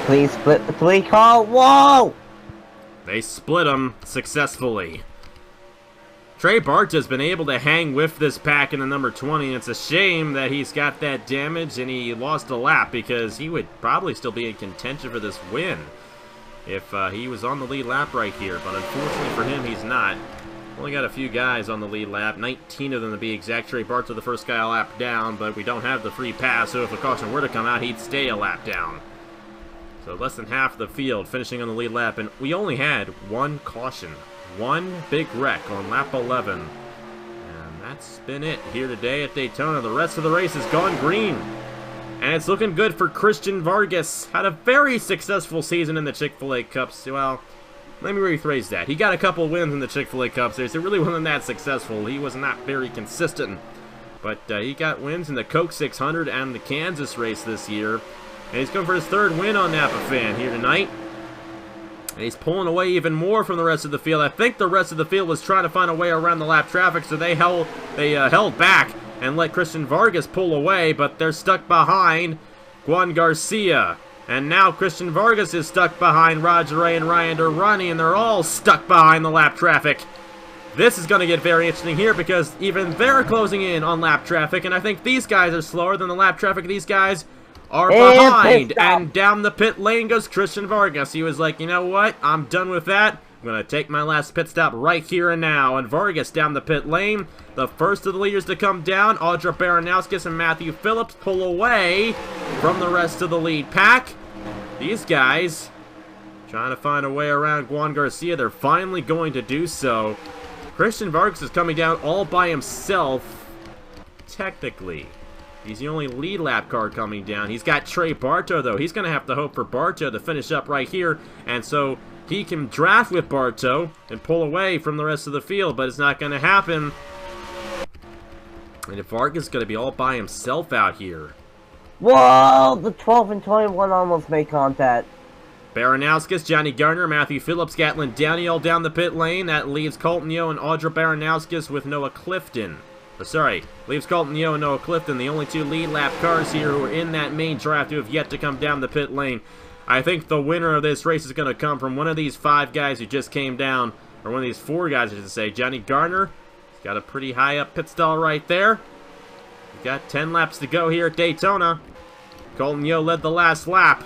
Please split the 3 car. Whoa! They split them successfully. Trey Bart has been able to hang with this pack in the number 20, and it's a shame that he's got that damage and he lost a lap, because he would probably still be in contention for this win if he was on the lead lap right here, but unfortunately for him, he's not. Only got a few guys on the lead lap, 19 of them to be exact. Trey Bart's the first guy a lap down, but we don't have the free pass, so if a caution were to come out, he'd stay a lap down. So less than half the field finishing on the lead lap, and we only had 1 caution, 1 big wreck on lap 11. And that's been it here today at Daytona. The rest of the race has gone green. And it's looking good for Christian Vargas. Had a very successful season in the Chick-fil-A Cups. Well, let me rephrase that. He got a couple wins in the Chick-fil-A Cup Series. It really wasn't that successful. He was not very consistent. But he got wins in the Coke 600 and the Kansas race this year. And he's going for his 3rd win on Napa Fan here tonight. And he's pulling away even more from the rest of the field. I think the rest of the field was trying to find a way around the lap traffic, so they held back and let Christian Vargas pull away, but they're stuck behind Juan Garcia. And now Christian Vargas is stuck behind Roger Ray and Ryan Durrani, and they're all stuck behind the lap traffic. This is going to get very interesting here, because even they're closing in on lap traffic, and I think these guys are slower than the lap traffic. These guys are behind, and down the pit lane goes Christian Vargas. He was like, you know what, I'm done with that. I'm going to take my last pit stop right here and now. And Vargas down the pit lane. The first of the leaders to come down, Audra Baranowskis and Matthew Phillips, pull away from the rest of the lead pack. These guys trying to find a way around Juan Garcia. They're finally going to do so. Christian Vargas is coming down all by himself. Technically, he's the only lead lap car coming down. He's got Trey Bartow, though. He's going to have to hope for Bartow to finish up right here. And so he can draft with Bartow and pull away from the rest of the field, but it's not going to happen. And if Vargas is going to be all by himself out here. Whoa! The 12 and 21 almost made contact. Baranowskis, Johnny Gardner, Matthew Phillips, Gatlin Downey all down the pit lane. That leaves Colton Yeo and Audra Baranowskis with Noah Clifton. Leaves Colton Yeo and Noah Clifton, the only 2 lead lap cars here who are in that main draft who have yet to come down the pit lane. I think the winner of this race is going to come from one of these 5 guys who just came down, or one of these 4 guys, I should say. Johnny Gardner, he's got a pretty high up pit stall right there. We've got 10 laps to go here at Daytona. Colton Yeo led the last lap.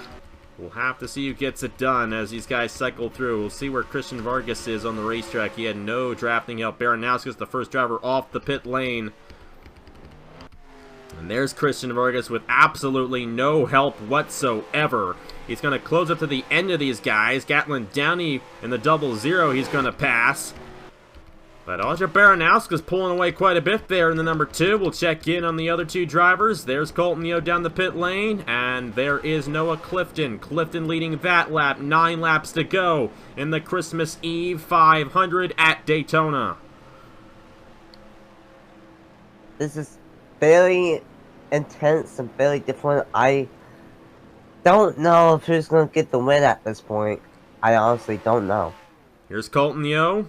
We'll have to see who gets it done as these guys cycle through. We'll see where Christian Vargas is on the racetrack. He had no drafting help. Baranowskis, the first driver off the pit lane. And there's Christian Vargas with absolutely no help whatsoever. He's going to close up to the end of these guys. Gatlin Downey in the 00 he's going to pass. But Audra Baranowski's pulling away quite a bit there in the number 2. We'll check in on the other 2 drivers. There's Colton Yeo down the pit lane. And there is Noah Clifton. Clifton leading that lap. 9 laps to go in the Christmas Eve 500 at Daytona. This is very intense and very different. don't know if who's going to get the win at this point. I honestly don't know. Here's Colton Yo.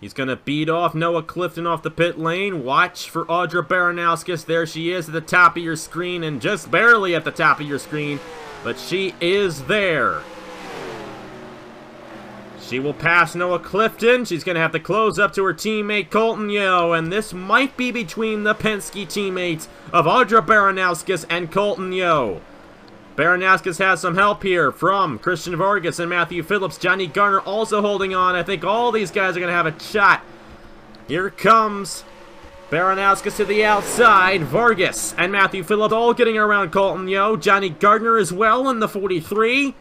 He's going to beat off Noah Clifton off the pit lane. Watch for Audra Baranowskis. There she is at the top of your screen, and just barely at the top of your screen, but she is there. She will pass Noah Clifton. She's going to have to close up to her teammate Colton Yo, and this might be between the Penske teammates of Audra Baranowskis and Colton Yo. Baranowskis has some help here from Christian Vargas and Matthew Phillips. Johnny Garner also holding on. I think all these guys are going to have a shot. Here comes Baranowskis to the outside. Vargas and Matthew Phillips all getting around Colton Yo. Johnny Gardner as well in the 43. I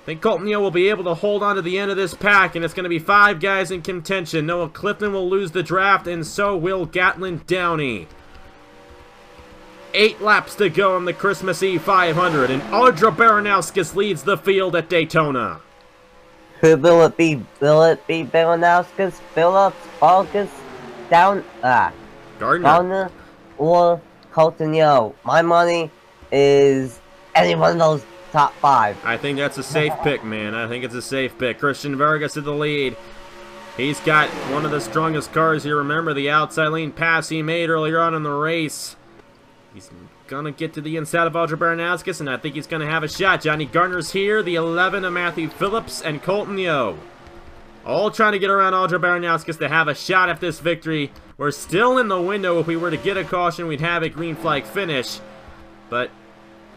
think Colton Yo will be able to hold on to the end of this pack, and it's going to be 5 guys in contention. Noah Clifton will lose the draft, and so will Gatlin Downey. 8 laps to go in the Christmas Eve 500, and Audra Baranowskis leads the field at Daytona. Who will it be? Will it be Baranowskis, Phillips, Vargas, Gardner, or Colton Yo? My money is any one of those top 5. I think that's a safe pick, man. I think it's a safe pick. Christian Vargas in the lead. He's got one of the strongest cars here. Remember the outside lane pass he made earlier on in the race. He's going to get to the inside of Audra Baranowskis, and I think he's going to have a shot. Johnny Gardner's here, the 11 of Matthew Phillips, and Colton Yo. All trying to get around Audra Baranowskis to have a shot at this victory. We're still in the window. If we were to get a caution, we'd have a green flag finish. But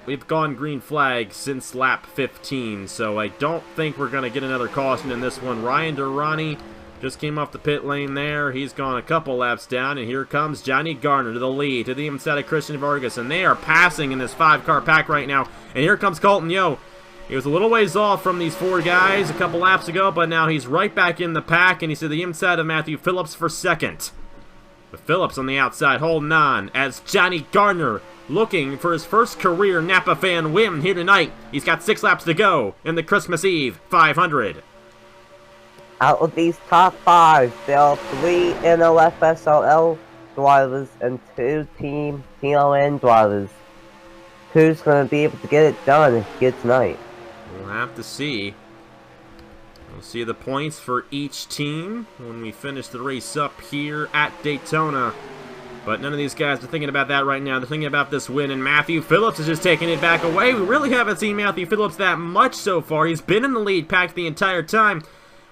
we've gone green flag since lap 15, so I don't think we're going to get another caution in this one. Ryan Durrani just came off the pit lane there. He's gone a couple laps down, and here comes Johnny Garner to the lead, to the inside of Christian Vargas, and they are passing in this 5-car pack right now. And here comes Colton Yo. He was a little ways off from these 4 guys a couple laps ago, but now he's right back in the pack, and he's to the inside of Matthew Phillips for second. But Phillips on the outside holding on as Johnny Garner looking for his first career Napa fan win here tonight. He's got 6 laps to go in the Christmas Eve 500. Out of these top 5, there are 3 NOFSRL drivers and 2 Team TRN drivers. Who's going to be able to get it done here tonight? We'll have to see. We'll see the points for each team when we finish the race up here at Daytona. But none of these guys are thinking about that right now. They're thinking about this win, and Matthew Phillips is just taking it back away. We really haven't seen Matthew Phillips that much so far. He's been in the lead pack the entire time,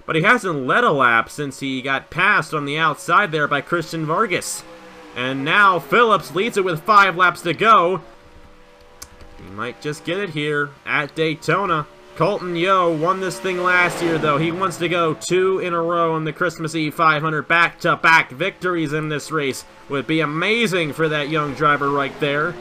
but he hasn't led a lap since he got passed on the outside there by Christian Vargas. And now Phillips leads it with 5 laps to go. He might just get it here at Daytona. Colton Yo won this thing last year, though. He wants to go 2 in a row in the Christmas Eve 500. Back-to-back victories in this race would be amazing for that young driver right there.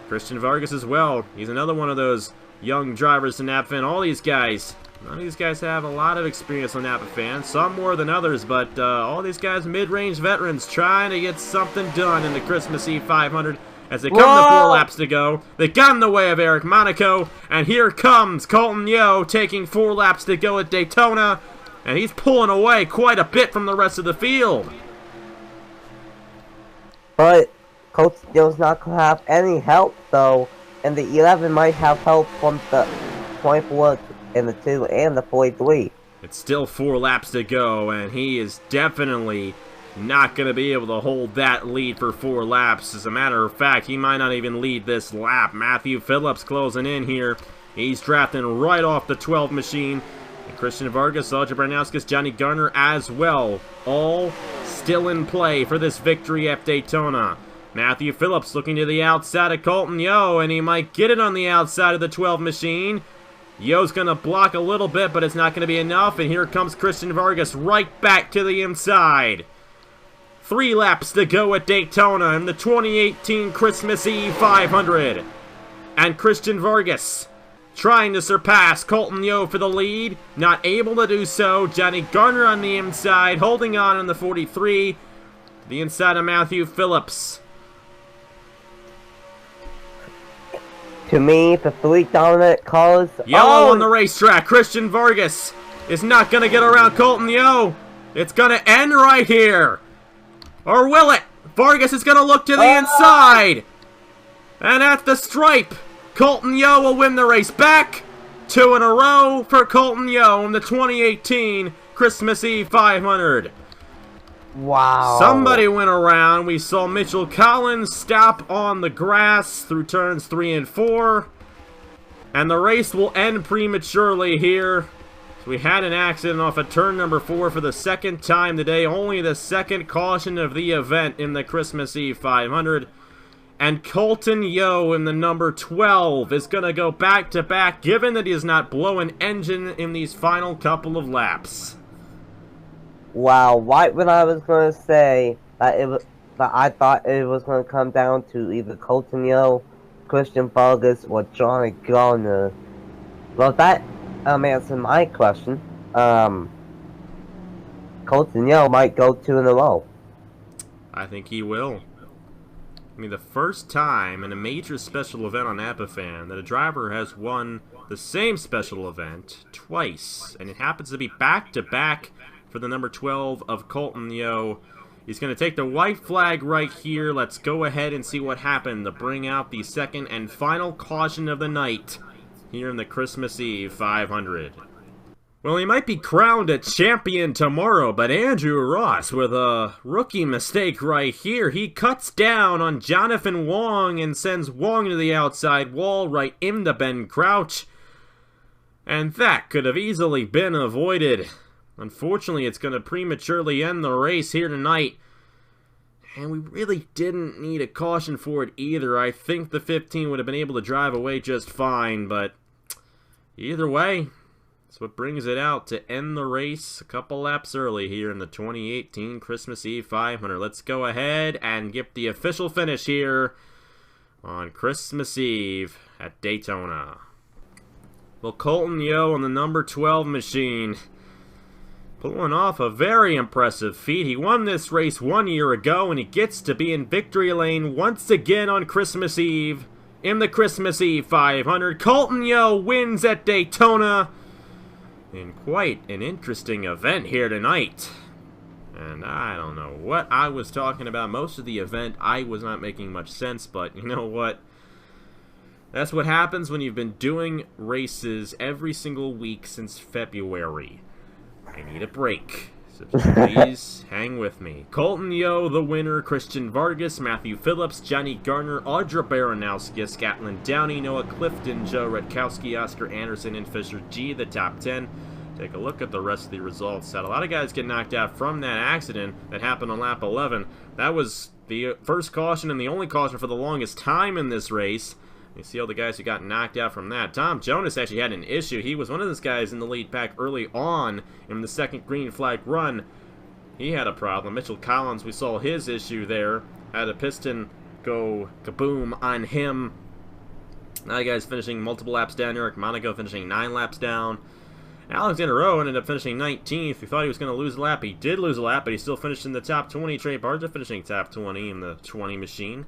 Christian Vargas as well. He's another one of those young drivers in Napa Fan. All these guys, none of these guys have a lot of experience on Napa Fan. Some more than others, but all these guys mid-range veterans trying to get something done in the Christmas Eve 500. As they come to 4 laps to go, they got in the way of Eric Monaco, and here comes Colton Yo taking 4 laps to go at Daytona, and he's pulling away quite a bit from the rest of the field. But Colton Yo's not going to have any help, though, and the 11 might have help from the 24 and the 2 and the 43. It's still 4 laps to go, and he is definitely not going to be able to hold that lead for 4 laps. As a matter of fact, he might not even lead this lap. Matthew Phillips closing in here. He's drafting right off the 12 machine. And Christian Vargas, Audra Baranowskis, Johnny Garner as well. All still in play for this victory at Daytona. Matthew Phillips looking to the outside of Colton Yo, and he might get it on the outside of the 12 machine. Yo's going to block a little bit, but it's not going to be enough. And here comes Christian Vargas right back to the inside. 3 laps to go at Daytona in the 2018 Christmas Eve 500. And Christian Vargas trying to surpass Colton Yo for the lead. Not able to do so. Johnny Garner on the inside, holding on in the 43. The inside of Matthew Phillips. To me, the 3 dominant cars. Yellow on the racetrack. Christian Vargas is not going to get around Colton Yo. It's going to end right here. Or will it? Vargas is going to look to the inside. And at the stripe, Colton Yo will win the race back. 2 in a row for Colton Yo in the 2018 Christmas Eve 500. Wow. Somebody went around. We saw Mitchell Collins stop on the grass through turns 3 and 4. And the race will end prematurely here. So we had an accident off of turn number 4 for the second time today. Only the second caution of the event in the Christmas Eve 500. And Colton Yo in the number 12 is going to go back-to-back, given that he does not blow an engine in these final couple of laps. Wow, right when I was going to say that I thought it was going to come down to either Colton Yo, Christian Vargas, or Johnny Garner. Well, that answered my question. Colton Yo might go 2 in a row. I think he will. I mean, the first time in a major special event on APAFAN that a driver has won the same special event twice, and it happens to be back-to-back for the number 12 of Colton Yo. He's going to take the white flag right here. Let's go ahead and see what happened to bring out the second and final caution of the night here in the Christmas Eve 500. Well, he might be crowned a champion tomorrow, but Andrew Ross with a rookie mistake right here. He cuts down on Jonathan Wong and sends Wong to the outside wall right into Ben Crouch. And that could have easily been avoided. Unfortunately, it's going to prematurely end the race here tonight. And we really didn't need a caution for it either. I think the 15 would have been able to drive away just fine, but either way, that's what brings it out to end the race a couple laps early here in the 2018 Christmas Eve 500. Let's go ahead and get the official finish here on Christmas Eve at Daytona. Well, Colton Yo on the number 12 machine, pulling off a very impressive feat. He won this race 1 year ago, and he gets to be in victory lane once again on Christmas Eve in the Christmas Eve 500. Colton Yo wins at Daytona in quite an interesting event here tonight. And I don't know what I was talking about. Most of the event, I was not making much sense, but you know what? That's what happens when you've been doing races every single week since February. I need a break, so just please hang with me. Colton Yo, the winner. Christian Vargas, Matthew Phillips, Johnny Garner, Audra Baranowski, Scotland Downey, Noah Clifton, Joe Redkowski, Oscar Anderson, and Fisher G, the top 10. Take a look at the rest of the results. Had a lot of guys get knocked out from that accident that happened on lap 11. That was the first caution and the only caution for the longest time in this race. You see all the guys who got knocked out from that. Tom Jonas actually had an issue. He was one of those guys in the lead pack early on in the second green flag run. He had a problem. Mitchell Collins, we saw his issue there. Had a piston go kaboom on him. Now the guy's finishing multiple laps down. Eric Monaco finishing 9 laps down. Alexander Rowe ended up finishing 19th. We thought he was going to lose a lap. He did lose a lap, but he still finished in the top 20. Trey Barja finishing top 20 in the 20 machine.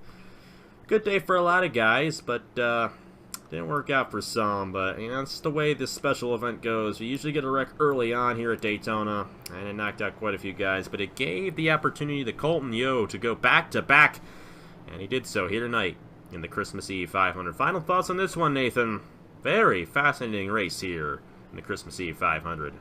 Good day for a lot of guys, but didn't work out for some. But you know, that's the way this special event goes. We usually get a wreck early on here at Daytona, and it knocked out quite a few guys. But it gave the opportunity to Colton Yo to go back-to-back, and he did so here tonight in the Christmas Eve 500. Final thoughts on this one, Nathan? Very fascinating race here in the Christmas Eve 500.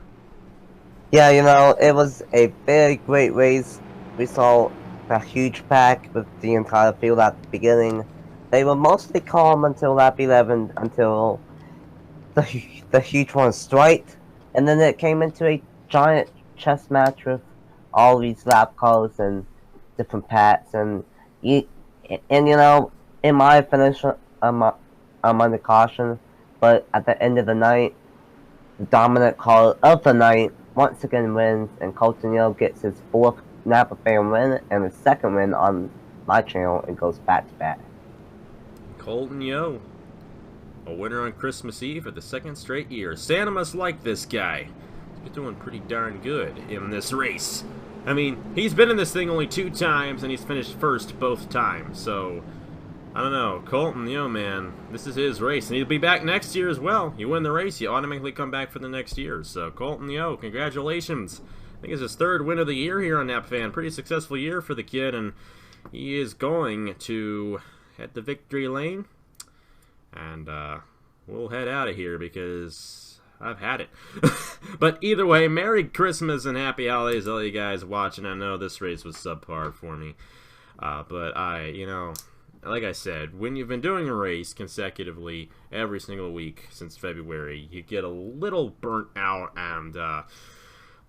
Yeah, you know, it was a very great race. We saw a huge pack with the entire field at the beginning. They were mostly calm until lap 11, until the huge one striked, and then it came into a giant chess match with all these lap calls and different pats, and you know, in my finish, I'm under caution, but at the end of the night, the dominant call of the night once again wins, and Colton Yo gets his 4th NAPA-FAN win and his 2nd win on my channel, and goes back-to-back. Colton Yo, a winner on Christmas Eve for the 2nd straight year. Santa must like this guy. He's doing pretty darn good in this race. I mean, he's been in this thing only 2 times, and he's finished first both times, so I don't know. Colton Yo, man, this is his race, and he'll be back next year as well. You win the race, you automatically come back for the next year. So, Colton Yo, congratulations. I think it's his 3rd win of the year here on NAPFan. Pretty successful year for the kid, and he is going to head to victory lane and we'll head out of here because I've had it. But either way, Merry Christmas and Happy Holidays, all you guys watching. I know this race was subpar for me, but like I said, when you've been doing a race consecutively every single week since February, you get a little burnt out, and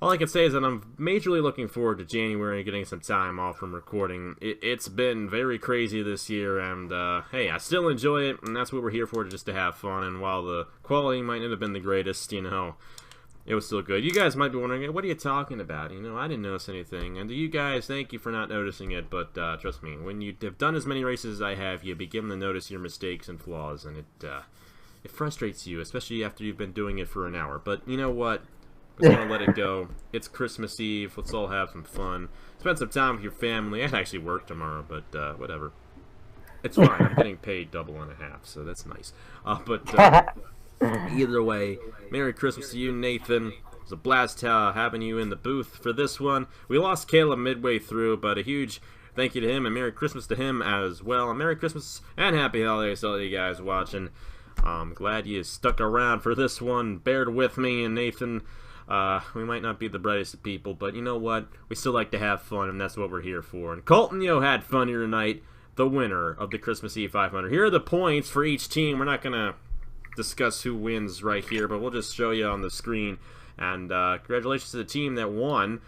all I can say is that I'm majorly looking forward to January and getting some time off from recording. It's been very crazy this year, and hey, I still enjoy it, and that's what we're here for, just to have fun. And while the quality might not have been the greatest, it was still good. You guys might be wondering, what are you talking about? I didn't notice anything. And to you guys, thank you for not noticing it, but trust me, when you have done as many races as I have, you begin to notice your mistakes and flaws, and it frustrates you, especially after you've been doing it for an hour. But you know what? I'm just gonna let it go. It's Christmas Eve. Let's all have some fun. Spend some time with your family. I actually work tomorrow, but whatever. It's fine. I'm getting paid double and a half, so that's nice. Either way, Merry Christmas to you, Nathan. It was a blast having you in the booth for this one. We lost Caleb midway through, but a huge thank you to him, and Merry Christmas to him as well. And Merry Christmas and Happy Holidays to all you guys watching. I'm glad you stuck around for this one. Bared with me and Nathan. We might not be the brightest of people, but you know what? We still like to have fun, and that's what we're here for. And Colton had fun here tonight, the winner of the Christmas Eve 500. Here are the points for each team. We're not going to discuss who wins right here, but we'll just show you on the screen. And congratulations to the team that won.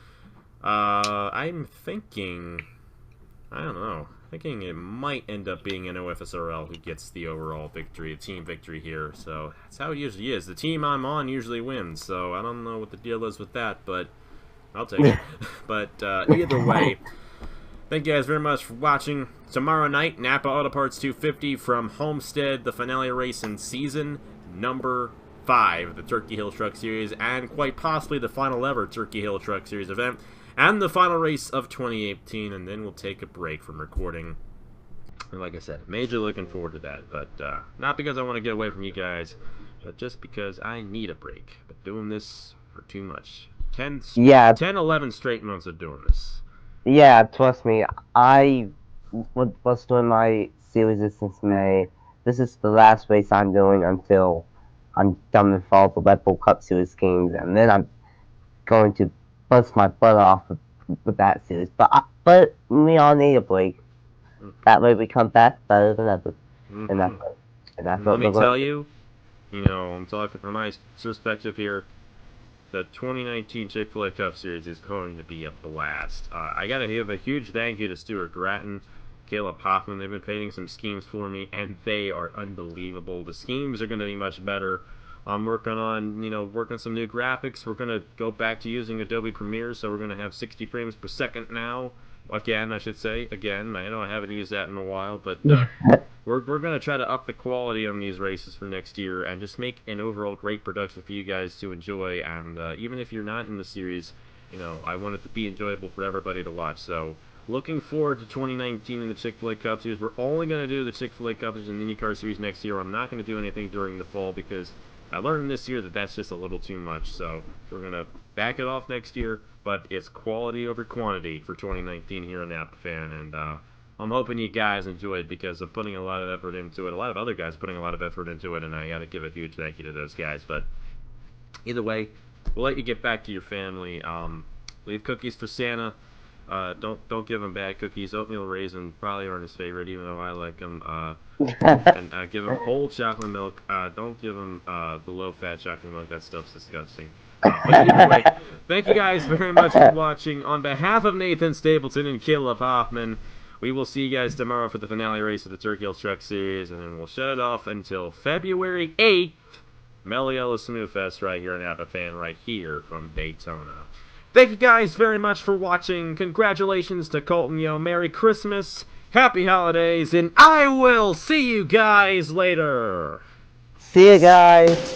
I'm thinking, I don't know, thinking it might end up being NOFSRL who gets the overall victory, the team victory here. So that's how it usually is. The team I'm on usually wins, so I don't know what the deal is with that, but I'll take it. But either way, thank you guys very much for watching. Tomorrow night, Napa Auto Parts 250 from Homestead, the finale race in season number 5 of the Turkey Hill Truck Series, and quite possibly the final ever Turkey Hill Truck Series event, and the final race of 2018, and then we'll take a break from recording. And like I said, major looking forward to that, but not because I want to get away from you guys, but just because I need a break. But doing this for too much. 11 straight months of doing this. Yeah, trust me, I was doing my series since May. This is the last race I'm doing until I'm done with all the Red Bull Cup Series games, and then I'm going to bust my butt off with that series. But we all need a break. That way we come back better than ever. And that's Let me tell you, I'm talking from my perspective here, the 2019 Chick-fil-A Cup Series is going to be a blast. I gotta give a huge thank you to Stuart Gratton, Caleb Hoffman. They've been painting some schemes for me, and they are unbelievable. The schemes are going to be much better. I'm working on, working some new graphics. We're going to go back to using Adobe Premiere, so we're going to have 60 frames per second now. Again, I should say. Again, I know I haven't used that in a while, but we're going to try to up the quality on these races for next year and just make an overall great production for you guys to enjoy. And even if you're not in the series, I want it to be enjoyable for everybody to watch. So looking forward to 2019 in the Chick-fil-A Cup Series. We're only going to do the Chick-fil-A Cup Series and the IndyCar Series next year. I'm not going to do anything during the fall because I learned this year that that's just a little too much. So we're going to back it off next year, but it's quality over quantity for 2019 here on Napa Fan. And I'm hoping you guys enjoy it because I'm putting a lot of effort into it. A lot of other guys putting a lot of effort into it, and I got to give a huge thank you to those guys. But either way, we'll let you get back to your family. Leave cookies for Santa. Don't give him bad cookies. Oatmeal raisin probably aren't his favorite, even though I like them. And give him whole chocolate milk. Don't give him the low-fat chocolate milk. That stuff's disgusting. But either way, thank you guys very much for watching. On behalf of Nathan Stapleton and Caleb Hoffman, we will see you guys tomorrow for the finale race of the Turkey Hill Truck Series, and then we'll shut it off until February 8th. Melliella Smooth Fest right here on Napa Fan, right here from Daytona. Thank you guys very much for watching. Congratulations to Colton, Merry Christmas, Happy Holidays, and I will see you guys later. See you guys.